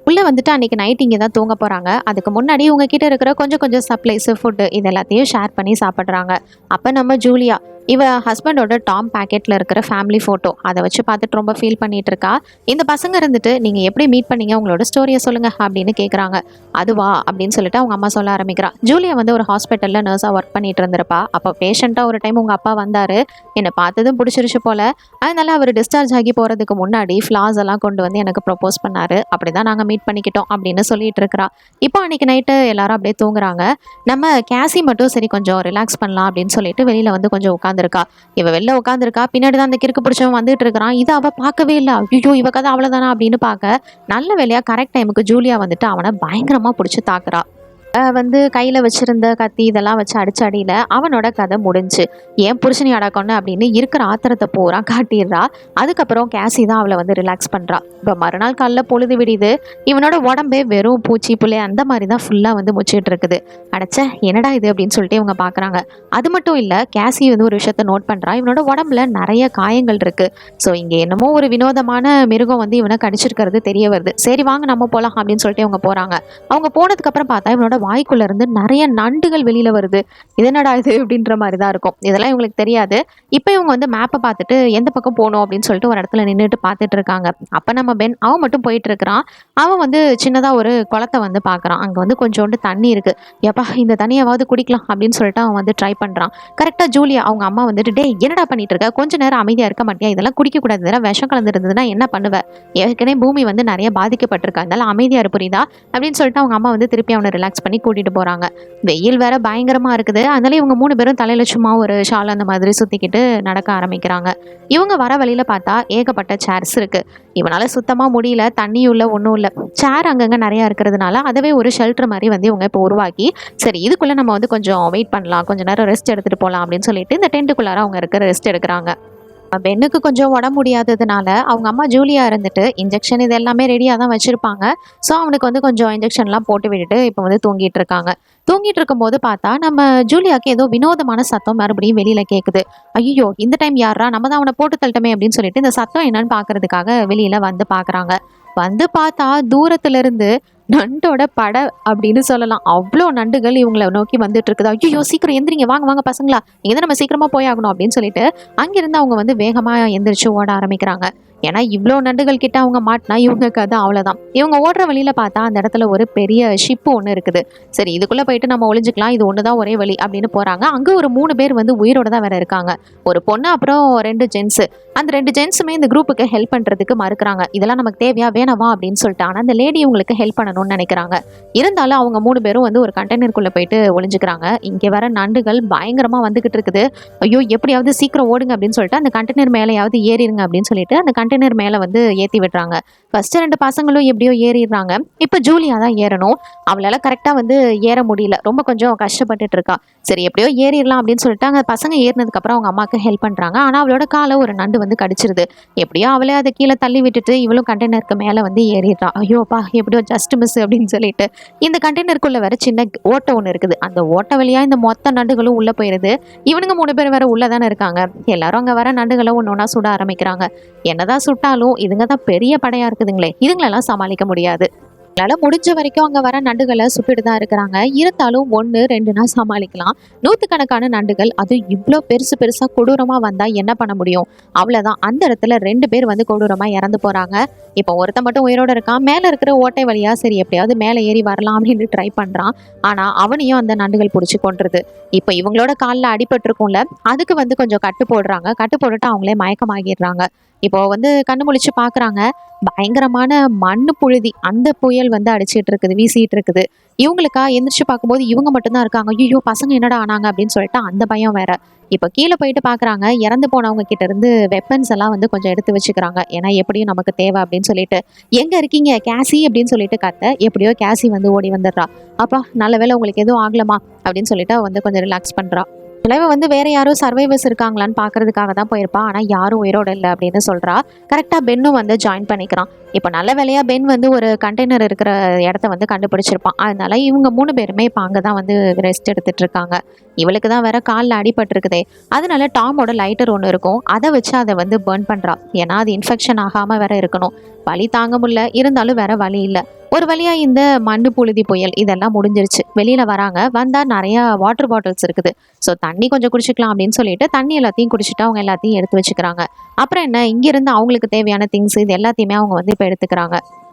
உள்ளே வந்துட்டு அன்றைக்கி நைட் இங்கே தான் தூங்க போகிறாங்க. அதுக்கு முன்னாடி உங்ககிட்ட இருக்கிற கொஞ்சம் கொஞ்சம் சப்ளைஸு ஃபுட்டு இது எல்லாத்தையும் ஷேர் பண்ணி சாப்பிட்றாங்க. அப்போ நம்ம ஜூலியா இவ ஹஸ்பண்டோட டாம் பேக்கெட்டில் இருக்கிற ஃபேமிலி ஃபோட்டோ அதை வச்சு பார்த்துட்டு ரொம்ப ஃபீல் பண்ணிட்டு இருக்கா. இந்த பசங்க இருந்துட்டு நீங்கள் எப்படி மீட் பண்ணீங்க, உங்களோட ஸ்டோரியை சொல்லுங்கள் அப்படின்னு கேட்குறாங்க. அதுவா அப்படின்னு சொல்லிட்டு அவங்க அம்மா சொல்ல ஆரம்பிக்கிறா. ஜூலியா வந்து ஒரு ஹாஸ்பிட்டலில் நர்ஸாக ஒர்க் பண்ணிட்டு இருந்திருப்பா. அப்போ பேஷண்ட்டாக ஒரு டைம் உங்கள் அப்பா வந்தார், என்னை பார்த்ததும் பிடிச்சிருச்சு போல், அதனால அவர் டிஸ்சார்ஜ் ஆகி போகிறதுக்கு முன்னாடி ஃப்ளாஸ் எல்லாம் கொண்டு வந்து எனக்கு ப்ரப்போஸ் பண்ணார், அப்படி தான் நாங்கள் மீட் பண்ணிக்கிட்டோம் அப்படின்னு சொல்லிட்டு இருக்கிறா. இப்போ அன்றைக்கி நைட்டு எல்லாரும் அப்படியே தூங்குறாங்க. நம்ம கேசி மட்டும் சரி கொஞ்சம் ரிலாக்ஸ் பண்ணலாம் அப்படின்னு சொல்லிட்டு வெளியில் வந்து கொஞ்சம் உட்காந்துருக்கா. இவ வெளில உட்காந்துருக்கா, பின்னாடி தான் அந்த கிறுக்கு பிடிச்சவன் வந்துட்டு இருக்கிறான். இதை அவள் பார்க்கவே இல்லை. ஐயோ இவ கதை அவ்வளோதானா அப்படின்னு பார்க்க, நல்ல வேலையா கரெக்ட் டைமுக்கு ஜூலியா வந்துட்டு அவனை பயங்கரமாக பிடிச்சி தாக்குறா. வந்து கையில் வச்சுருந்த கத்தி இதெல்லாம் வச்சு அடிச்ச அடியில் அவனோட கதை முடிஞ்சு. ஏன் புருஷனி அடக்கொன்னு அப்படின்னு இருக்கிற ஆத்திரத்தை பூரா காட்டிடுறா. அதுக்கப்புறம் கேசி தான் அவளை வந்து ரிலாக்ஸ் பண்ணுறா. இப்போ மறுநாள் காலைல பொழுது விடியுது. இவனோட உடம்பே வெறும் பூச்சி புள்ளை அந்த மாதிரி தான் ஃபுல்லாக வந்து முச்சிட்டு இருக்குது. அடைச்ச என்னடா இது அப்படின்னு சொல்லிட்டு இவங்க பார்க்குறாங்க. அது மட்டும் இல்லை, கேசி வந்து ஒரு விஷயத்த நோட் பண்ணுறா. இவனோட உடம்புல நிறைய காயங்கள் இருக்குது. ஸோ இங்கே என்னமோ ஒரு வினோதமான மிருகம் வந்து இவனை கடிச்சிருக்கிறது தெரிய வருது. சரி வாங்க நம்ம போகலாம் அப்படின்னு சொல்லிட்டு இவங்க போகிறாங்க. அவங்க போனதுக்கப்புறம் பார்த்தா இவனோட வாய்க்குள்ள இருந்து நிறைய நண்டுகள் வெளியில வருது. இது என்னடா இது அப்படின்ற மாதிரி தான் இருக்கும். இதெல்லாம் இவங்களுக்கு தெரியாது. இப்போ இவங்க வந்து மேப்பை பார்த்துட்டு எந்த பக்கம் போகணும் அப்படின்னு சொல்லிட்டு ஒரு இடத்துல நின்றுட்டு பார்த்துட்டு இருக்காங்க. அப்போ நம்ம பென் அவன் மட்டும் போயிட்டு இருக்கிறான். அவன் வந்து சின்னதாக ஒரு குளத்தை வந்து பார்க்குறான். அங்கே வந்து கொஞ்சோண்டு தண்ணி இருக்குது. எப்பா இந்த தண்ணியாவது குடிக்கலாம் அப்படின்னு சொல்லிட்டு அவன் வந்து ட்ரை பண்ணுறான். கரெக்டாக ஜூலியா அவங்க அம்மா வந்துட்டு, டே என்னடா பண்ணிட்டு இருக்க, கொஞ்ச நேரம் அமைதியாக இருக்க மாட்டியா, இதெல்லாம் குடிக்கக்கூடாது, இதெல்லாம் விஷம் கலந்து இருந்ததுன்னா என்ன பண்ணுவேன், ஏற்கனவே பூமி வந்து நிறைய பாதிக்கப்பட்டிருக்கா, அதனால அமைதியாக புரியுதா அப்படின்னு சொல்லிட்டு அவங்க அம்மா வந்து திருப்பி அவனை ரிலாக்ஸ் பண்ணி பண்ணி கூட்டிட்டு போறாங்க. வெயில் வேற பயங்கரமா இருக்குது. அதனால இவங்க 3 பேரும் தலையில சும்மா ஒரு ஷால் அந்த மாதிரி சுத்திக்கிட்டு நடக்க ஆரம்பிக்கிறாங்க. இவங்க வர வழியில பார்த்தா ஏகப்பட்ட சேர்ஸ் இருக்கு. இவனால சுத்தமா முடியல. தண்ணியும் இல்ல, ஒண்ணும் இல்ல. சேர் அங்கங்க நிறைய இருக்கிறதுனால அதவே ஒரு ஷெல்டர் மாதிரி வந்து இவங்க இப்போ உருவாக்கி, சரி இதுக்குள்ள நம்ம வந்து கொஞ்சம் வெயிட் பண்ணலாம், கொஞ்ச நேரம் ரெஸ்ட் எடுத்துட்டு போலாம் அப்படின்னு சொல்லிட்டு இந்த டென்ட்டுக்குள்ளார அவங்க இருக்க ரெஸ்ட் எடுக்கிறாங்க. பென்னுக்கு கொஞ்சம் உடம்பு முடியாததுனால அவங்க அம்மா ஜூலியா இருந்துட்டு இன்ஜெக்ஷன் இது எல்லாமே ரெடியாக தான் வச்சிருப்பாங்க. ஸோ அவனுக்கு வந்து கொஞ்சம் இன்ஜெக்ஷன்லாம் போட்டு விட்டுட்டு இப்போ வந்து தூங்கிட்டு இருக்காங்க. தூங்கிட்டு இருக்கும்போது பார்த்தா நம்ம ஜூலியாக்கு ஏதோ வினோதமான சத்தம் மறுபடியும் வெளியில கேட்குது. ஐயோ, இந்த டைம் யாரா, நம்ம தான் அவனை போட்டு தள்ளட்டமே அப்படின்னு சொல்லிட்டு இந்த சத்தம் என்னன்னு பார்க்கறதுக்காக வெளியில வந்து பார்க்குறாங்க. வந்து பார்த்தா தூரத்துல இருந்து நண்டோட படை அப்படின்னு சொல்லலாம். அவ்வளோ நண்டுகள் இவங்களை நோக்கி வந்துட்டு இருக்குது. ஐயோ, சீக்கிரம் எந்திரிங்க, வாங்க வாங்க பசங்களா, இங்கே தான் நம்ம சீக்கிரமா போயாகணும் அப்படின்னு சொல்லிட்டு அங்கிருந்து அவங்க வந்து வேகமா எந்திரிச்சு ஓட ஆரம்பிக்கிறாங்க. ஏன்னா இவ்வளோ நண்டுகள் கிட்ட அவங்க மாட்டினா இவங்க கதை அவ்வளோதான். இவங்க ஓடுற வழியில பார்த்தா அந்த இடத்துல ஒரு பெரிய ஷிப்பு ஒன்று இருக்குது. சரி இதுக்குள்ள போயிட்டு நம்ம ஒளிஞ்சுக்கலாம், இது ஒன்று தான் ஒரே வழி அப்படின்னு போறாங்க. அங்கே ஒரு 3 பேர் வந்து உயிரோட தான் வேற இருக்காங்க. ஒரு பொண்ணு அப்புறம் 2 ஜென்ஸு. அந்த 2 ஜென்ஸுமே இந்த குரூப்புக்கு ஹெல்ப் பண்றதுக்கு மறுக்கிறாங்க. இதெல்லாம் நமக்கு தேவையா வேணாவா அப்படின்னு சொல்லிட்டு. ஆனால் அந்த லேடி உங்களுக்கு ஹெல்ப் பண்ணணும்னு நினைக்கிறாங்க. இருந்தாலும் அவங்க 3 பேரும் வந்து ஒரு கண்டெய்னருக்குள்ள போயிட்டு ஒளிஞ்சுக்கிறாங்க. இங்கே வர நண்டுகள் பயங்கரமா வந்துகிட்டு இருக்குது. ஐயோ, எப்படியாவது சீக்கிரம் ஓடுங்க அப்படின்னு சொல்லிட்டு அந்த கண்டெய்னர் மேலேயாவது ஏறிடுங்க அப்படின்னு சொல்லிட்டு அந்த கண்டெய்னர் மேலே வந்து ஏற்றி விடுறாங்க. ஃபர்ஸ்ட் 2 பசங்களும் எப்படியோ ஏறிடுறாங்க. இப்போ ஜூலியா தான் ஏறணும். அவளால கரெக்டாக வந்து ஏற முடியல, ரொம்ப கொஞ்சம் கஷ்டப்பட்டுட்டு இருக்கா. சரி எப்படியோ ஏறிடலாம் அப்படின்னு சொல்லிட்டு அங்கே பசங்க ஏறினதுக்கு அப்புறம் அவங்க அம்மாவுக்கு ஹெல்ப் பண்றாங்க. ஆனால் அவளோட காலை ஒரு நண்டு வந்து கடிச்சிருது. எப்படியோ அவளே அதை கீழே தள்ளி விட்டுட்டு இவளும் கண்டெய்னருக்கு மேலே வந்து ஏறிடுறா. ஐயோப்பா, எப்படியோ ஜஸ்ட் மிஸ் அப்படின்னு சொல்லிட்டு இந்த கண்டெய்னருக்குள்ள வேற சின்ன ஓட்டை ஒன்று இருக்குது. அந்த ஓட்டை வழியா இந்த மொத்த நண்டுகளும் உள்ள போயிருது. இவனுங்க 3 பேர் வேற உள்ளதானே இருக்காங்க. எல்லாரும் அங்கே வர நண்டுகளை ஒன்று ஒன்றா சுட ஆரம்பிக்கிறாங்க. என்னதான் சுட்டாலும் இதுங்க தான் பெரிய படையா இருக்குதுங்களே, இதுங்களெல்லாம் சமாளிக்க முடியாது. அதனால முடிஞ்ச வரைக்கும் அங்கே வர நண்டுகளை சுட்டுட்டு தான் இருக்கிறாங்க. இருந்தாலும் 1 2னா சமாளிக்கலாம். நூற்றுக்கணக்கான நண்டுகள், அது இவ்வளோ பெருசு பெருசாக கொடூரமாக வந்தால் என்ன பண்ண முடியும்? அவ்வளோதான். அந்த இடத்துல 2 பேர் வந்து கொடூரமாக இறந்து போகிறாங்க. இப்போ ஒருத்தன் மட்டும் உயிரோட இருக்கான். மேலே இருக்கிற ஓட்டை வழியாக சரி எப்படியாவது மேலே ஏறி வரலாம் அப்படின்னு ட்ரை பண்ணுறான். ஆனால் அவனையும் அந்த நண்டுகள் பிடிச்சி கொண்டுருது. இப்போ இவங்களோட காலில் அடிபட்டிருக்கும்ல, அதுக்கு வந்து கொஞ்சம் கட்டு போடுறாங்க. கட்டு போட்டுட்டு அவங்களே மயக்கமாகிடுறாங்க. இப்போ வந்து கண்ணு முழிச்சு பார்க்குறாங்க. பயங்கரமான மண்ணு புழுதி அந்த புயல் வந்து அடிச்சிட்டு இருக்குது, வீசிட்டு இருக்குது. இவங்களுக்கா எந்திரிச்சு பார்க்கும்போது இவங்க மட்டும்தான் இருக்காங்க. ஐயோ, பசங்க என்னடா ஆனாங்க அப்படின்னு சொல்லிட்டு அந்த பயம் வேற. இப்போ கீழே போயிட்டு பார்க்குறாங்க. இறந்து போனவங்க கிட்ட இருந்து வெப்பன்ஸ் எல்லாம் வந்து கொஞ்சம் எடுத்து வச்சுக்கிறாங்க. ஏன்னா எப்படியும் நமக்கு தேவை அப்படின்னு சொல்லிட்டு. எங்க இருக்கீங்க கேசி அப்படின்னு சொல்லிட்டு கத்த. எப்படியோ கேசி வந்து ஓடி வந்துடுறா. அப்பா நல்ல வேளை உங்களுக்கு எதுவும் ஆகலமா அப்படின்னு சொல்லிட்டு அவ வந்து கொஞ்சம் ரிலாக்ஸ் பண்றா. தலைவன் வந்து வேற யாரும் சர்வைவர்ஸ் இருக்காங்களான்னு பார்க்கறதுக்காக தான் போயிருப்பா. ஆனால் யாரும் உயிரோட இல்லை அப்படின்னு சொல்றா. கரெக்டாக பென்னும் வந்து ஜாயின் பண்ணிக்கிறான். இப்போ நல்ல வேலையா பென் வந்து ஒரு கண்டெய்னர் இருக்கிற இடத்த வந்து கண்டுபிடிச்சிருப்பான். அதனால இவங்க 3 பேருமே இப்போ அங்கே தான் வந்து ரெஸ்ட் எடுத்துட்டு இருக்காங்க. இவளுக்கு தான் வேற காலில் அடிபட்டிருக்குதே. அதனால டாமோட லைட்டர் ஒன்று இருக்கும். அதை வச்சு அதை வந்து பர்ன் பண்றா. ஏன்னா அது இன்ஃபெக்ஷன் ஆகாம வேற இருக்கணும். வலி தாங்க முடியல, இருந்தாலும் வேற வழி இல்லை. ஒரு வழியா இந்த மண்ணு புழுதி புயல் இதெல்லாம் முடிஞ்சிருச்சு. வெளியில வராங்க. வந்தா நிறைய வாட்டர் பாட்டில்ஸ் இருக்குது. ஸோ தண்ணி கொஞ்சம் குடிச்சிக்கலாம் அப்படின்னு சொல்லிட்டு தண்ணி எல்லாத்தையும் குடிச்சிட்டு அவங்க எல்லாத்தையும் எடுத்து வச்சுக்கிறாங்க. அப்புறம் என்ன, இங்கிருந்து அவங்களுக்கு தேவையான திங்ஸ் இது எல்லாத்தையுமே அவங்க வந்து இப்போ எடுத்துக்கிறாங்க.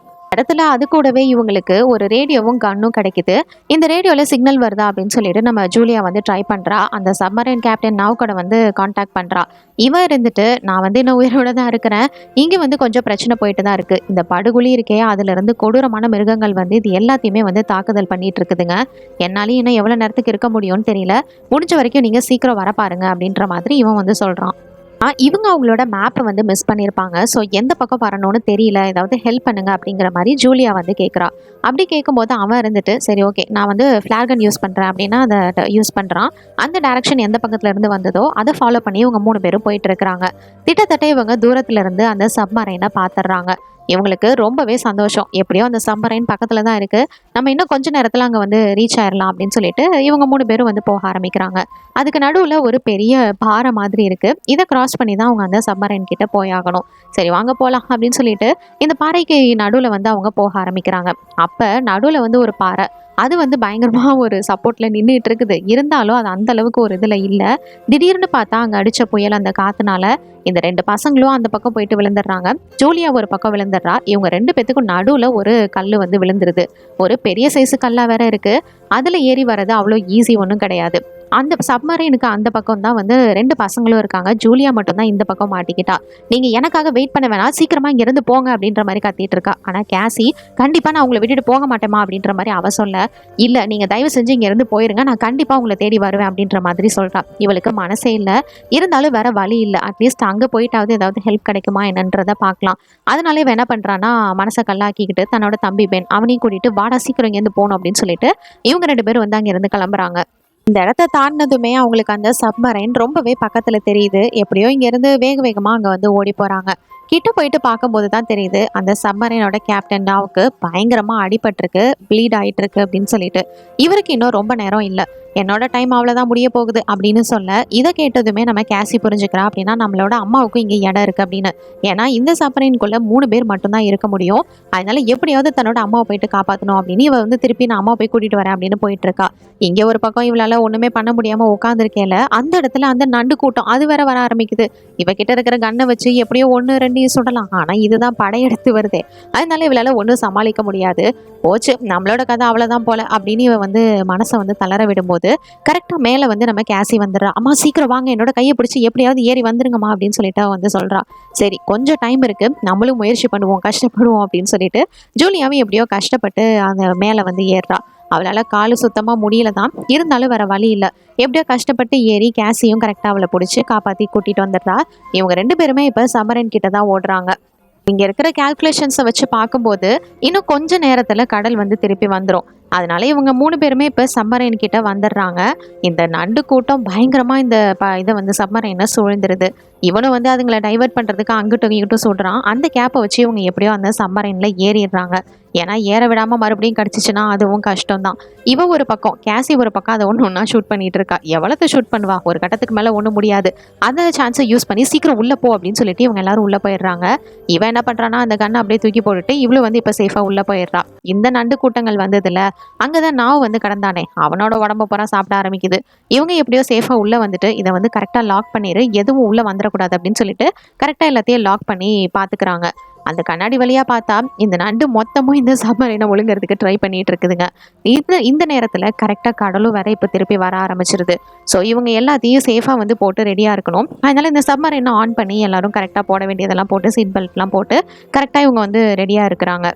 இடத்துல அது கூடவே இவங்களுக்கு ஒரு ரேடியோவும் கன்னும் கிடைக்குது. இந்த ரேடியோவில் சிக்னல் வருதா அப்படின்னு சொல்லிட்டு நம்ம ஜூலியா வந்து ட்ரை பண்ணுறா. அந்த சப்மரைன் கேப்டன் நவுகோட வந்து காண்டாக்ட் பண்ணுறா. இவன் இருந்துட்டு நான் வந்து இன்னும் உயிரோட தான் இருக்கிறேன், இங்கே வந்து கொஞ்சம் பிரச்சனை போயிட்டு தான் இருக்குது. இந்த படுகுழி இருக்கே, அதுலேருந்து கொடூரமான மிருகங்கள் வந்து இது எல்லாத்தையுமே வந்து தாக்குதல் பண்ணிட்டு இருக்குதுங்க. என்னாலையும் இன்னும் எவ்வளோ நேரத்துக்கு இருக்க முடியும்னு தெரியல, முடிஞ்ச வரைக்கும் நீங்கள் சீக்கிரம் வர பாருங்க அப்படின்ற மாதிரி இவன் வந்து சொல்கிறான். இவங்க அவங்களோட மேப்பை வந்து மிஸ் பண்ணியிருப்பாங்க. ஸோ எந்த பக்கம் வரணும்னு தெரியல, ஏதாவது ஹெல்ப் பண்ணுங்க அப்படிங்கிற மாதிரி ஜூலியா வந்து கேட்குறா. அப்படி கேட்கும்போது அவன் இருந்துட்டு சரி ஓகே நான் வந்து ஃப்ளாகன் யூஸ் பண்ணுறேன் அப்படின்னா அதை யூஸ் பண்ணுறான். அந்த டைரக்ஷன் எந்த பக்கத்துல இருந்து வந்ததோ அதை ஃபாலோ பண்ணி இவங்க 3 பேரும் போயிட்டு இருக்கிறாங்க. திட்டத்தட்ட இவங்க தூரத்துல இருந்து அந்த சப்மரைனை பார்த்துடுறாங்க. இவங்களுக்கு ரொம்பவே சந்தோஷம். எப்படியோ அந்த சப்மரைன் பக்கத்துல தான் இருக்கு, நம்ம இன்னும் கொஞ்ச நேரத்துல அங்க வந்து ரீச் ஆயிடலாம் அப்படின்னு சொல்லிட்டு இவங்க 3 பேரும் வந்து போக ஆரம்பிக்கிறாங்க. அதுக்கு நடுவுல ஒரு பெரிய பாறை மாதிரி இருக்கு. இதை கிராஸ் பண்ணி தான் அவங்க அந்த சப்மரைன் கிட்ட போயாகணும். சரி வாங்க போலாம் அப்படின்னு சொல்லிட்டு இந்த பாறைக்கு நடுவுல வந்து அவங்க போக ஆரம்பிக்கிறாங்க. அப்ப நடுவுல வந்து ஒரு பாறை, அது வந்து பயங்கரமா ஒரு சப்போர்ட்ல நின்றுட்டு இருக்குது. இருந்தாலும் அது அந்த அளவுக்கு ஒரு இதுல இல்லை. திடீர்னு பார்த்தா அங்க அடிச்ச புயல் அந்த காத்துனால இந்த 2 பசங்களும் அந்த பக்கம் போயிட்டு விழுந்துடுறாங்க. ஜூலியா ஒரு பக்கம் விழுந்துடுறா. இவங்க 2 பேத்துக்கும் நடுவுல ஒரு கல் வந்து விழுந்துருது. ஒரு பெரிய சைஸு கல்லா வேற இருக்கு. அதுல ஏறி வர்றது அவ்வளோ ஈஸி ஒன்றும் கிடையாது. அந்த சப்மரீனுக்கு அந்த பக்கம் தான் வந்து 2 பசங்களும் இருக்காங்க. ஜூலியா மட்டும் தான் இந்த பக்கம் மாட்டிக்கிட்டா. "நீங்க எனக்காக வெயிட் பண்ண வேணாம். சீக்கிரமா இங்கேருந்து போங்க" அப்படின்ற மாரி கத்திட்டு இருக்கா. ஆனா கேசி, "கண்டிப்பா நான் உங்கள விட்டுட்டு போக மாட்டேம்மா" அப்படின்ற மாரி அவ சொல்ல, "இல்ல நீங்க தயவு செஞ்சு இங்கேருந்து போயிருங்க. நான் கண்டிப்பா உங்கள தேடி வருவேன்" அப்படின்ற மாதிரி சொல்றா. இவளுக்கு மனசே இல்ல. இருந்தாலும் வேற வழி இல்ல. அட்லீஸ்ட் அங்க போயிட்டாவது ஏதாவது ஹெல்ப் கிடைக்குமா என்னன்றத பார்க்கலாம். அதனால இவ என்ன பண்றான்னா, மனச கல்லாக்கிக்கிட்டு தன்னோட தம்பி பென் அவனையும் கூட்டிட்டு, "வாடா சீக்கிரம் இங்கேருந்து போணும்" அப்படின்னு சொல்லிட்டு இவங்க 2 பேரும் வந்து அங்கேருந்து கிளம்புறாங்க. இந்த இடத்த தாண்டினதுமே அவங்களுக்கு அந்த சப்மரைன் ரொம்பவே பக்கத்துல தெரியுது. எப்படியோ இங்கேருந்து வேக வேகமா அங்க வந்து ஓடி போறாங்க. கிட்ட போயிட்டு பார்க்கும்போது தான் தெரியுது, அந்த சப்மரைனோட கேப்டன் டாவுக்கு பயங்கரமா அடிபட்டிருக்கு, ப்ளீட் ஆயிட்டு இருக்கு அப்படின்னு சொல்லிட்டு. இவருக்கு இன்னும் ரொம்ப நேரம் இல்ல. என்னோட டைம் அவ்வளோதான் முடிய போகுது அப்படின்னு சொல்ல, இதை கேட்டதுமே நம்ம கேசி புரிஞ்சுக்கிறா அப்படின்னா நம்மளோட அம்மாவுக்கும் இங்கே இடம் இருக்கு அப்படின்னு. ஏன்னா இந்த சப்மரைனுக்குள்ள 3 பேர் மட்டும்தான் இருக்க முடியும். அதனால எப்படியாவது தன்னோட அம்மாவை போயிட்டு காப்பாற்றணும் அப்படின்னு இவ வந்து திருப்பி நான் அம்மா போய் கூட்டிட்டு வரேன் அப்படின்னு போயிட்டு இருக்கா. இங்க ஒரு பக்கம் இவளால ஒண்ணுமே பண்ண முடியாம உட்காந்துருக்கேல, அந்த இடத்துல அந்த நண்டு கூட்டம் அது வேற வர ஆரம்பிக்குது. இவகிட்ட இருக்கிற கன்னை வச்சு எப்படியோ 1 2 சுடலாம். ஆனா இதுதான் படையெடுத்து வருதே. அதனால இவளால ஒன்றும் சமாளிக்க முடியாது. போச்சு நம்மளோட கதை அவ்வளவுதான் போல அப்படின்னு இவ வந்து மனசை வந்து தளர விடும்போது கரெக்டா மேல வந்து நம்ம கேசி வந்துடுறா. "அம்மா சீக்கிரம் வாங்க, என்னோட கையை பிடிச்சி எப்படியாவது ஏறி வந்துருங்கம்மா" அப்படின்னு சொல்லிட்டு அவ வந்து சொல்றா. சரி கொஞ்சம் டைம் இருக்கு, நம்மளும் முயற்சி பண்ணுவோம், கஷ்டப்படுவோம் அப்படின்னு சொல்லிட்டு ஜூலியாவும் எப்படியோ கஷ்டப்பட்டு அந்த மேல வந்து ஏறுறா. அவளால காலு சுத்தமா முடியல தான், இருந்தாலும் வேற வழி இல்ல. எப்படியோ கஷ்டப்பட்டு ஏறி கேசியும் கரெக்டா அவளை பிடிச்சி காப்பாத்தி கூட்டிட்டு வந்துடுறா. இவங்க 2 பேருமே இப்ப சமரன் கிட்ட தான் ஓடுறாங்க. இங்க இருக்கிற கால்குலேஷன்ஸை வச்சு பார்க்கும்போது இன்னும் கொஞ்ச நேரத்துல கடல் வந்து திருப்பி வந்துடும். அதனால இவங்க 3 பேருமே இப்ப சப்மரைன் கிட்ட வந்துடுறாங்க. இந்த நண்டு கூட்டம் பயங்கரமா இந்த இதை வந்து சப்மரைனை சூழ்ந்துருது. இவனும் வந்து அதுங்களை டைவர்ட் பண்றதுக்கு அங்கிட்டும் இங்கிட்டும் சொல்றான். அந்த கேப்பை வச்சு இவங்க எப்படியோ அந்த சப்மரைன்ல ஏறிடுறாங்க. ஏன்னா ஏற விடாம மறுபடியும் கடிச்சிச்சுன்னா அதுவும் கஷ்டம் தான். இவ ஒரு பக்கம், கேசி ஒரு பக்கம் அதை ஒண்ணா ஷூட் பண்ணிட்டு இருக்கா. எவ்வளவு ஷூட் பண்ணுவா, ஒரு கட்டத்துக்கு மேல ஒண்ணும் முடியாது. அந்த சான்ஸை யூஸ் பண்ணி சீக்கிரம் உள்ள போ அப்படின்னு சொல்லிட்டு இவங்க எல்லாரும் உள்ள போயிடுறாங்க. இவன் என்ன பண்றான்னா அந்த கண்ணை அப்படியே தூக்கி போட்டுட்டு இவ்வளவு வந்து இப்ப சேஃபா உள்ள போயிடுறா. இந்த நண்டு கூட்டங்கள் வந்ததுல அங்கதான் நாவ் வந்து கடந்தானே, அவனோட உடம்ப பூரா சாப்பிட ஆரம்பிக்குது. இவங்க எப்படியோ சேஃபா உள்ள வந்துட்டு இதை வந்து கரெக்டா லாக் பண்ணிரு, எதுவும் உள்ள வந்துடக்கூடாது அப்படின்னு சொல்லிட்டு கரெக்டா எல்லாத்தையும் லாக் பண்ணி பாத்துக்கிறாங்க. அந்த கண்ணாடி வழியா பார்த்தா இந்த நண்டு மொத்தமும் இந்த சப்மரைனை ஒழுங்குறதுக்கு ட்ரை பண்ணிட்டு இருக்குதுங்க. இந்த நேரத்துல கரெக்டா கடலும் வேற இப்ப திருப்பி வர ஆரம்பிச்சிருது. ஸோ இவங்க எல்லாத்தையும் சேஃபா வந்து போட்டு ரெடியா இருக்கணும். அதனால இந்த சப்மரைனை ஆன் பண்ணி எல்லாரும் கரெக்டா போட வேண்டியதெல்லாம் போட்டு சீட் பெல்ட்லாம் போட்டு கரெக்டா இவங்க வந்து ரெடியா இருக்கிறாங்க.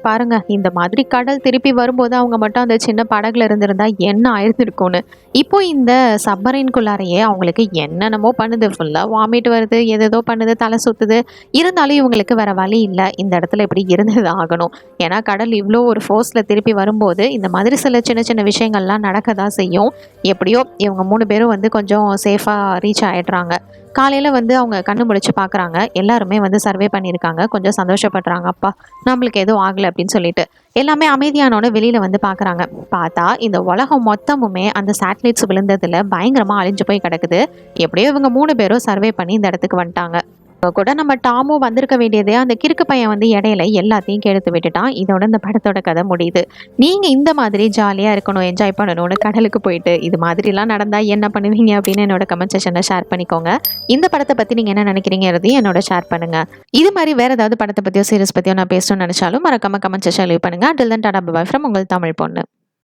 பாருங்க இந்த மாதிரி கடல் திருப்பி வரும்போது அவங்க மட்டும் அந்த சின்ன படகுல இருந்திருந்தா என்ன ஆயிருந்திருக்கும்னு. இப்போ இந்த சப்மரைன்குள்ளாரையே அவங்களுக்கு என்னென்னமோ பண்ணுது, ஃபுல்லா வாமிட் வருது, எதேதோ பண்ணுது, தலை சுத்துது. இருந்தாலும் இவங்களுக்கு வேற வழி இல்லை, இந்த இடத்துல இப்படி இருந்தது ஆகணும். ஏன்னா கடல் இவ்வளோ ஒரு ஃபோர்ஸ்ல திருப்பி வரும்போது இந்த மாதிரி சில சின்ன சின்ன விஷயங்கள்லாம் நடக்க தான் செய்யும். எப்படியோ இவங்க 3 பேரும் வந்து கொஞ்சம் சேஃபா ரீச் ஆயிடுறாங்க. காலையில வந்து அவங்க கண்ணு முழிச்சு பார்க்குறாங்க. எல்லாருமே வந்து சர்வே பண்ணியிருக்காங்க. கொஞ்சம் சந்தோஷப்படுறாங்க. அப்பா நம்மளுக்கு எதுவும் ஆகலை அப்படின்னு சொல்லிட்டு. எல்லாமே அமைதியானோன்னு வெளியில வந்து பார்க்குறாங்க. பார்த்தா இந்த உலகம் மொத்தமுமே அந்த சேட்டலைட்ஸ் விழுந்ததுல பயங்கரமா அழிஞ்சு போய் கிடக்குது. எப்படியோ இவங்க 3 பேரும் சர்வே பண்ணி இந்த இடத்துக்கு வந்துட்டாங்க. இப்போ கூட நம்ம டாமும் வந்திருக்க வேண்டியது, அந்த கிறுக்கு பையன் வந்து இடையில எல்லாத்தையும் கெடுத்து விட்டுட்டான். இதோட இந்த படத்தோட கதை முடியுது. நீங்க இந்த மாதிரி ஜாலியா இருக்கணும், என்ஜாய் பண்ணணும்னு கடலுக்கு போயிட்டு இது மாதிரிலாம் நடந்தா என்ன பண்ணுவீங்க அப்படின்னு என்னோட கமெண்ட் செக்ஷன்ல ஷேர் பண்ணிக்கோங்க. இந்த படத்தை பத்தி நீங்க என்ன நினைக்கிறீங்கிறதையும் என்னோட ஷேர் பண்ணுங்க. இது மாதிரி வேற ஏதாவது படத்தை பத்தியோ சீரிஸ் பத்தியோ நான் பேசணும்னு நினைச்சாலும் மறக்காம கமெண்ட் செக்ஷன் லீவ் பண்ணுங்க. Until then, tata bye from உங்கள் தமிழ் பொண்ணு.